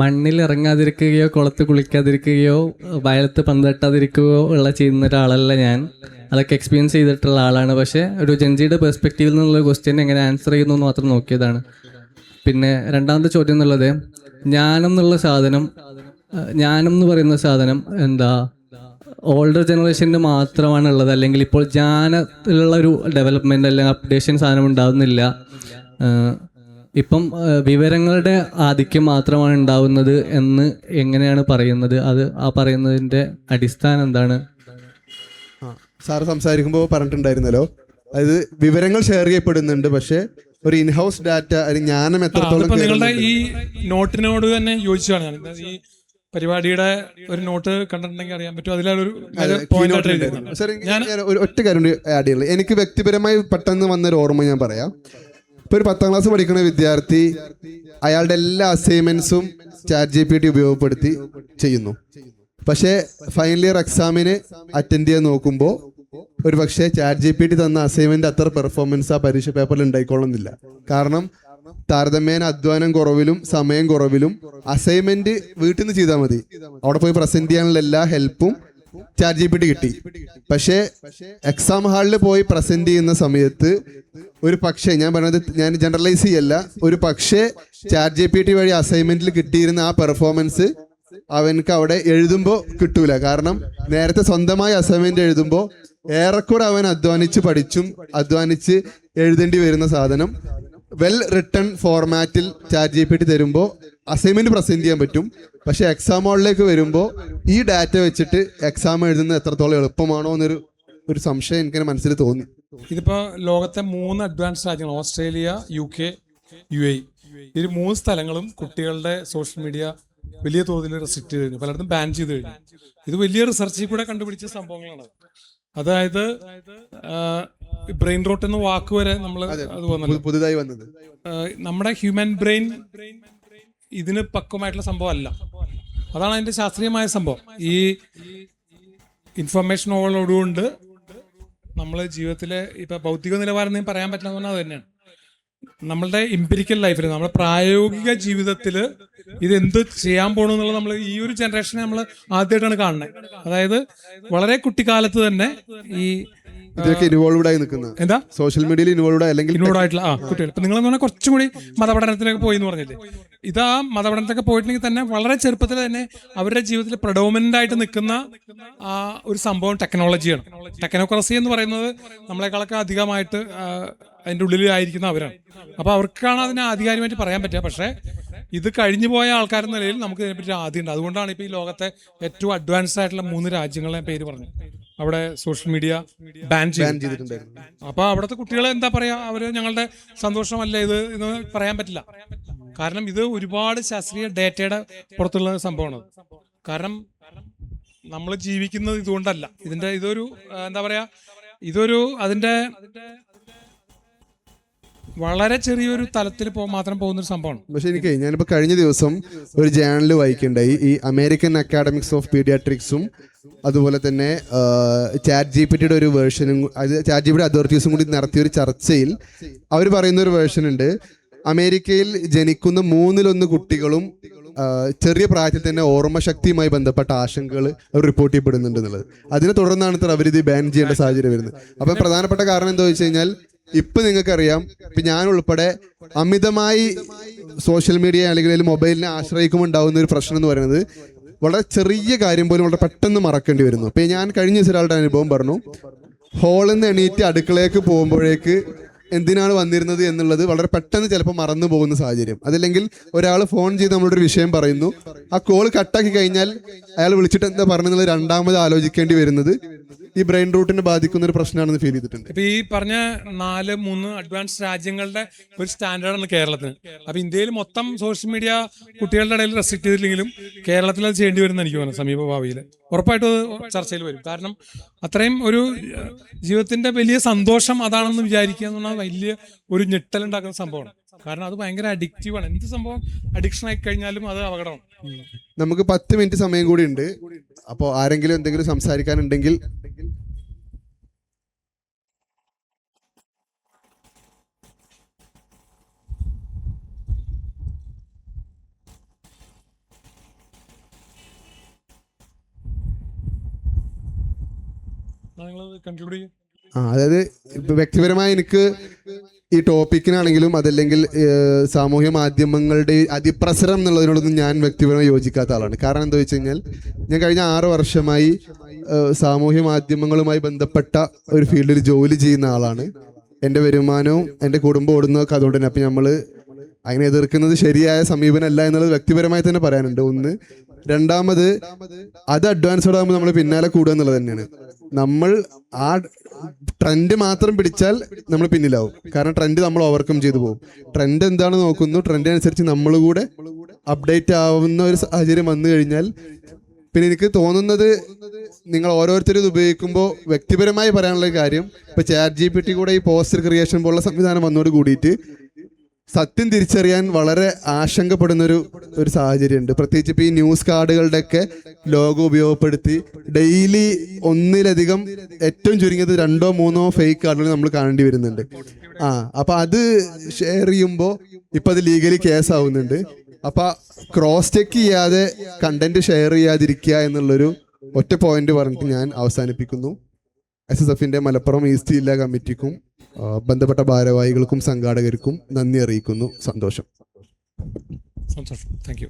മണ്ണിൽ ഇറങ്ങാതിരിക്കുകയോ കുളത്ത് കുളിക്കാതിരിക്കുകയോ വയലത്ത് പന്തട്ടാതിരിക്കുകയോ ചെയ്യുന്ന ഒരാളല്ല ഞാൻ. അതൊക്കെ എക്സ്പീരിയൻസ് ചെയ്തിട്ടുള്ള ആളാണ്. പക്ഷേ ഒരു ജെൻസിയുടെ പെർസ്പെക്റ്റീവിൽ നിന്നുള്ള ക്വസ്റ്റ്യൻ എങ്ങനെ ആൻസർ ചെയ്യുന്നു എന്ന് മാത്രം നോക്കിയതാണ്. പിന്നെ 2ാമത്തെ ചോദ്യം എന്നുള്ളത്, ജ്ഞാനം എന്ന് പറയുന്ന സാധനം എന്താ ഓൾഡർ ജനറേഷന് മാത്രമാണ് ഉള്ളത്, അല്ലെങ്കിൽ ഇപ്പോൾ ജ്ഞാനത്തിലുള്ള ഒരു ഡെവലപ്മെന്റ് അല്ലെങ്കിൽ അപ്ഡേഷൻ സാധനം ഉണ്ടാവുന്നില്ല. ഇപ്പം വിവരങ്ങളുടെ ആധിക്യം മാത്രമാണ് ഉണ്ടാവുന്നത് എന്ന് എങ്ങനെയാണ് പറയുന്നത്? അത് ആ പറയുന്നതിന്റെ അടിസ്ഥാനം എന്താണ്? സാറ് സംസാരിക്കുമ്പോൾ പറഞ്ഞിട്ടുണ്ടായിരുന്നല്ലോ, അതായത് വിവരങ്ങൾ ഷെയർ ചെയ്യപ്പെടുന്നുണ്ട്, പക്ഷെ ഒരു ഇൻഹൗസ് ഡാറ്റ അല്ലെങ്കിൽ ജ്ഞാനം എത്രത്തോളം. നിങ്ങളുടെ ഈ നോട്ടിനോട് തന്നെ യോജിച്ചാണ് ഞാൻ ഈ പരിപാടിയുടെ ഒരു നോട്ട് കണ്ടിട്ടുണ്ടെങ്കിൽ അറിയാൻ പറ്റും. അതിലൊരു ഞാൻ ഒറ്റ കാര്യം ആഡ് ചെയ്യുന്നത്, എനിക്ക് വ്യക്തിപരമായി പെട്ടെന്ന് വന്നൊരു ഓർമ്മ ഞാൻ പറയാം. ഇപ്പൊ ഒരു 10ാം ക്ലാസ് പഠിക്കുന്ന വിദ്യാർത്ഥി അയാളുടെ എല്ലാ അസൈൻമെന്റ്സും ChatGPT ഉപയോഗപ്പെടുത്തി ചെയ്യുന്നു. പക്ഷേ ഫൈനൽ ഇയർ എക്സാമിന് അറ്റൻഡ് ചെയ്യാൻ നോക്കുമ്പോൾ ഒരു പക്ഷേ ChatGPT തന്ന അസൈൻമെന്റ് അത്ര പെർഫോമൻസ് ആ പരീക്ഷ പേപ്പറിൽ ഉണ്ടായിക്കൊള്ളുന്നില്ല. കാരണം താരതമ്യേന അധ്വാനം കുറവിലും സമയം കുറവിലും അസൈൻമെന്റ് വീട്ടിൽ നിന്ന് ചെയ്താൽ മതി, അവിടെ പോയി പ്രസന്റ് ചെയ്യാനുള്ള എല്ലാ ഹെൽപ്പും ChatGPT കിട്ടി. പക്ഷേ എക്സാം ഹാളിൽ പോയി പ്രസന്റ് ചെയ്യുന്ന സമയത്ത് ഒരു പക്ഷേ, ഞാൻ പറഞ്ഞത് ഞാൻ ജനറലൈസ് ചെയ്യല്ല, ഒരു പക്ഷേ ChatGPT വഴി അസൈൻമെന്റിൽ കിട്ടിയിരുന്ന ആ പെർഫോമൻസ് അവനക്ക് അവിടെ എഴുതുമ്പോൾ കിട്ടൂല. കാരണം നേരത്തെ സ്വന്തമായി അസൈൻമെന്റ് എഴുതുമ്പോൾ ഏറെക്കൂടെ അവൻ അധ്വാനിച്ച് എഴുതേണ്ടി വരുന്ന സാധനം വെൽ റിട്ടൺ ഫോർമാറ്റിൽ ChatGPT തരുമ്പോൾ അസൈൻമെന്റ് പ്രസന്റ് ചെയ്യാൻ പറ്റും. പക്ഷെ എക്സാം ഹാളിലേക്ക് വരുമ്പോൾ ഈ ഡാറ്റ വെച്ചിട്ട് എക്സാം എഴുതുന്നത് എത്രത്തോളം എളുപ്പമാണോ എന്നൊരു സംശയം എനിക്ക് മനസ്സിൽ തോന്നി. ഇതിപ്പോ ലോകത്തെ 3 അഡ്വാൻസ് രാജ്യങ്ങൾ, ഓസ്ട്രേലിയ, UK, UAE, ഈ 3 സ്ഥലങ്ങളും കുട്ടികളുടെ സോഷ്യൽ മീഡിയ വലിയ തോതിൽ റെസ്ട്രിക്ട് ചെയ്ത് കഴിഞ്ഞു, പലയിടത്തും ബാൻ ചെയ്ത് കഴിഞ്ഞു. ഇത് വലിയ റിസർച്ചിൽ കൂടെ കണ്ടുപിടിച്ച സംഭവങ്ങളാണ്. അതായത് ബ്രെയിൻ റോട്ട് എന്ന വാക്ക് വരെ നമ്മൾ പുതുതായി വന്നത്. നമ്മുടെ ഹ്യൂമൻ ബ്രെയിൻ ഇതിന് പക്വമായിട്ടുള്ള സംഭവം അല്ല. അതാണ് അതിന്റെ ശാസ്ത്രീയമായ സംഭവം. ഈ ഇൻഫർമേഷൻ ഓവറോടുകൊണ്ട് നമ്മൾ ജീവിതത്തിലെ ഇപ്പൊ ഭൗതിക നിലവാരം പറയാൻ പറ്റില്ല എന്ന് പറഞ്ഞാൽ അത് തന്നെയാണ്. നമ്മളുടെ എംപിരിക്കൽ ലൈഫിൽ, നമ്മുടെ പ്രായോഗിക ജീവിതത്തിൽ ഇത് എന്ത് ചെയ്യാൻ പോകണം എന്നുള്ളത് നമ്മൾ ഈ ഒരു ജനറേഷനെ നമ്മൾ ആദ്യമായിട്ടാണ് കാണുന്നത്. അതായത് വളരെ കുട്ടിക്കാലത്ത് തന്നെ ഈ ഇതൊക്കെ ഇൻവോൾവ്ഡ് ആയി നിൽക്കുന്ന എന്താ സോഷ്യൽ മീഡിയയിൽ ഇൻവോൾവ്ഡ് ആയിട്ടുള്ള കുട്ടികൾ. ഇപ്പൊ നിങ്ങൾ പറഞ്ഞാൽ കുറച്ചും കൂടി മതപഠനത്തിലൊക്കെ പോയി എന്ന് പറഞ്ഞില്ലേ, ഇതാ മതപഠനത്തിലൊക്കെ പോയിട്ടുണ്ടെങ്കിൽ തന്നെ വളരെ ചെറുപ്പത്തിൽ തന്നെ അവരുടെ ജീവിതത്തിൽ പ്രഡോമിനന്റ് ആയിട്ട് നിൽക്കുന്ന ആ ഒരു സംഭവം ടെക്നോളജിയാണ്. ടെക്നോക്രസി എന്ന് പറയുന്നത് നമ്മളെക്കാളൊക്കെ അധികമായിട്ട് അതിൻ്റെ ഉള്ളിലായിരിക്കുന്ന അവരാണ്. അപ്പൊ അവർക്കാണ് അതിനെ ആധികാരികമായിട്ട് പറയാൻ പറ്റുക. പക്ഷേ ഇത് കഴിഞ്ഞു പോയ ആൾക്കാരെന്ന നിലയിൽ നമുക്ക് ഇതിനെപ്പറ്റി ആദ്യം ഉണ്ട്. അതുകൊണ്ടാണ് ഇപ്പൊ ഈ ലോകത്തെ ഏറ്റവും അഡ്വാൻസ്ഡ് ആയിട്ടുള്ള 3 രാജ്യങ്ങളുടെ പേര് പറഞ്ഞു. അവിടെ സോഷ്യൽ മീഡിയ ബാൻ ചെയ്തിട്ടുണ്ടായിരുന്നു. അപ്പൊ അവിടുത്തെ കുട്ടികളെ എന്താ പറയാ, അവര് ഞങ്ങളുടെ സന്തോഷമല്ല ഇത് എന്ന് പറയാൻ പറ്റില്ല. കാരണം ഇത് ഒരുപാട് ശാസ്ത്രീയ ഡേറ്റയുടെ പുറത്തുള്ള സംഭവമാണ്. കാരണം നമ്മൾ ജീവിക്കുന്നത് ഇതുകൊണ്ടല്ല. ഇതൊരു എന്താ പറയാ, അതിന്റെ വളരെ ചെറിയൊരു തലത്തിൽ മാത്രം പോകുന്ന ഒരു സംഭവമാണ്. പക്ഷെ എനിക്ക് ഞാനിപ്പോൾ കഴിഞ്ഞ ദിവസം ഒരു ജേണൽ വായിക്കുകയുണ്ടായി. ഈ അമേരിക്കൻ അക്കാഡമിക്സ് ഓഫ് പീഡിയാട്രിക്സും അതുപോലെ തന്നെ ChatGPTയുടെ ഒരു വേർഷനും, അത് ChatGPT അതോറിറ്റീസും കൂടി നടത്തിയൊരു ചർച്ചയിൽ അവർ പറയുന്ന ഒരു വേർഷൻ ഉണ്ട്. അമേരിക്കയിൽ ജനിക്കുന്ന 1/3 കുട്ടികളും ചെറിയ പ്രായത്തിൽ തന്നെ ഓർമ്മശക്തിയുമായി ബന്ധപ്പെട്ട ആശങ്കകൾ റിപ്പോർട്ട് ചെയ്യപ്പെടുന്നുണ്ട് എന്നുള്ളത്. അതിനെ തുടർന്നാണ് അവരിത് ബാൻ ചെയ്യേണ്ട സാഹചര്യം വരുന്നത്. അപ്പം പ്രധാനപ്പെട്ട കാരണം എന്താ വെച്ച് കഴിഞ്ഞാൽ, ഇപ്പൊ നിങ്ങൾക്കറിയാം, ഇപ്പൊ ഞാൻ ഉൾപ്പെടെ അമിതമായി സോഷ്യൽ മീഡിയ അല്ലെങ്കിൽ മൊബൈലിനെ ആശ്രയിക്കുമ്പോൾ ഉണ്ടാകുന്ന ഒരു പ്രശ്നം എന്ന് പറയുന്നത് വളരെ ചെറിയ കാര്യം പോലും വളരെ പെട്ടെന്ന് മറക്കേണ്ടി വരുന്നു. അപ്പൊ ഞാൻ കഴിഞ്ഞ ദിവസം ഒരാളുടെ അനുഭവം പറഞ്ഞു. ഹോളിൽ നിന്ന് എണീറ്റ് അടുക്കളയിലേക്ക് പോകുമ്പോഴേക്ക് എന്തിനാണ് വന്നിരുന്നത് എന്നുള്ളത് വളരെ പെട്ടെന്ന് ചിലപ്പോൾ മറന്നു പോകുന്ന സാഹചര്യം. അതല്ലെങ്കിൽ ഒരാൾ ഫോൺ ചെയ്ത് നമ്മളോട് ഒരു വിഷയം പറയുന്നു, ആ കോൾ കട്ടാക്കി കഴിഞ്ഞാൽ അയാൾ വിളിച്ചിട്ട് എന്താ പറഞ്ഞെന്നുള്ളത് രണ്ടാമത് ആലോചിക്കേണ്ടി വരുന്നത് ഈ ബ്രെയിൻ റൂട്ടിനെ ബാധിക്കുന്ന ഒരു പ്രശ്നമാണെന്ന് ഫീൽ ചെയ്തിട്ടുണ്ട്. ഇപ്പൊ ഈ പറഞ്ഞ 4-3 അഡ്വാൻസ് രാജ്യങ്ങളുടെ ഒരു സ്റ്റാൻഡേർഡാണ് കേരളത്തിന്. അപ്പൊ ഇന്ത്യയിൽ മൊത്തം സോഷ്യൽ മീഡിയ കുട്ടികളുടെ ഇടയിൽ റെസ്ട്രിക്ട് ചെയ്തില്ലെങ്കിലും കേരളത്തിൽ അത് ചെയ്യേണ്ടി വരുന്ന എനിക്ക് തോന്നുന്നു സമീപ ഭാവിയിൽ. ഉറപ്പായിട്ടും അത് ചർച്ചയിൽ വരും. കാരണം അത്രയും ഒരു ജീവിതത്തിന്റെ വലിയ സന്തോഷം അതാണെന്ന് വിചാരിക്കുക എന്ന് പറഞ്ഞാൽ വലിയ ഒരു ഞെട്ടലുണ്ടാക്കുന്ന സംഭവമാണ്. കാരണം അത് ഭയങ്കര അഡിക്റ്റീവാണ്. എന്ത് സംഭവം അഡിക്ഷൻ ആയി കഴിഞ്ഞാലും അത് അപകടമാണ്. നമുക്ക് 10 മിനിറ്റ് സമയം കൂടി ഉണ്ട്. അപ്പോൾ ആരെങ്കിലും എന്തെങ്കിലും സംസാരിക്കാനുണ്ടെങ്കിൽ കൺക്ലൂഡ് ചെയ്യും. അതായത് ഇപ്പൊ വ്യക്തിപരമായി എനിക്ക് ഈ ടോപ്പിക്കിനാണെങ്കിലും അതല്ലെങ്കിൽ സാമൂഹ്യ മാധ്യമങ്ങളുടെ അതിപ്രസരം എന്നുള്ളതിനോടൊന്നും ഞാൻ വ്യക്തിപരമായി യോജിക്കാത്ത ആളാണ്. കാരണം എന്താ വെച്ച് കഴിഞ്ഞാൽ, ഞാൻ കഴിഞ്ഞ 6 വർഷമായി സാമൂഹ്യ മാധ്യമങ്ങളുമായി ബന്ധപ്പെട്ട ഒരു ഫീൽഡിൽ ജോലി ചെയ്യുന്ന ആളാണ്. എൻ്റെ വരുമാനവും എൻ്റെ കുടുംബം ഓടുന്നതൊക്കെ അതുകൊണ്ട് തന്നെ. അപ്പം നമ്മൾ അതിനെ എതിർക്കുന്നത് ശരിയായ സമീപനമല്ല എന്നുള്ളത് വ്യക്തിപരമായി തന്നെ പറയാനുണ്ട്. ഒന്ന്. രണ്ടാമത്, അത് അഡ്വാൻസ്ഡ് ആകുമ്പോൾ നമ്മൾ പിന്നാലെ കൂടുക എന്നുള്ളത് തന്നെയാണ്. നമ്മൾ ആ ട്രെൻഡ് മാത്രം പിടിച്ചാൽ നമ്മൾ പിന്നിലാവും. കാരണം ട്രെൻഡ് നമ്മൾ ഓവർകം ചെയ്തു പോകും. ട്രെൻഡ് എന്താണ് നോക്കുന്നു, ട്രെൻഡ് അനുസരിച്ച് നമ്മൾ കൂടെ അപ്ഡേറ്റ് ആവുന്ന ഒരു സാഹചര്യം വന്നു കഴിഞ്ഞാൽ പിന്നെ എനിക്ക് തോന്നുന്നത്, നിങ്ങൾ ഓരോരുത്തരും ഇത് ഉപയോഗിക്കുമ്പോൾ വ്യക്തിപരമായി പറയാനുള്ള കാര്യം, ഇപ്പൊ ChatGPT കൂടെ ഈ പോസ്റ്റർ ക്രിയേഷൻ പോലുള്ള സംവിധാനം വന്നോട് കൂടിയിട്ട് സത്യം തിരിച്ചറിയാൻ വളരെ ആശങ്കപ്പെടുന്നൊരു സാഹചര്യമുണ്ട്. പ്രത്യേകിച്ച് ഇപ്പോൾ ഈ ന്യൂസ് കാർഡുകളുടെയൊക്കെ ലോഗോ ഉപയോഗപ്പെടുത്തി ഡെയിലി ഒന്നിലധികം, ഏറ്റവും ചുരുങ്ങിയത് 2-3 ഫേക്ക് കാർഡുകൾ നമ്മൾ കാണേണ്ടി വരുന്നുണ്ട്. അപ്പൊ അത് ഷെയർ ചെയ്യുമ്പോൾ ഇപ്പൊ അത് ലീഗലി കേസ് ആവുന്നുണ്ട്. അപ്പൊ ക്രോസ് ചെക്ക് ചെയ്യാതെ കണ്ടന്റ് ഷെയർ ചെയ്യാതിരിക്കുക എന്നുള്ളൊരു ഒറ്റ പോയിന്റ് പറഞ്ഞിട്ട് ഞാൻ അവസാനിപ്പിക്കുന്നു. SSFന്റെ മലപ്പുറം ഈസ്റ്റ് ജില്ലാ കമ്മിറ്റിക്കും ബന്ധപ്പെട്ട ഭാരവാഹികൾക്കും സംഘാടകർക്കും നന്ദി അറിയിക്കുന്നു. സന്തോഷം. Thank you.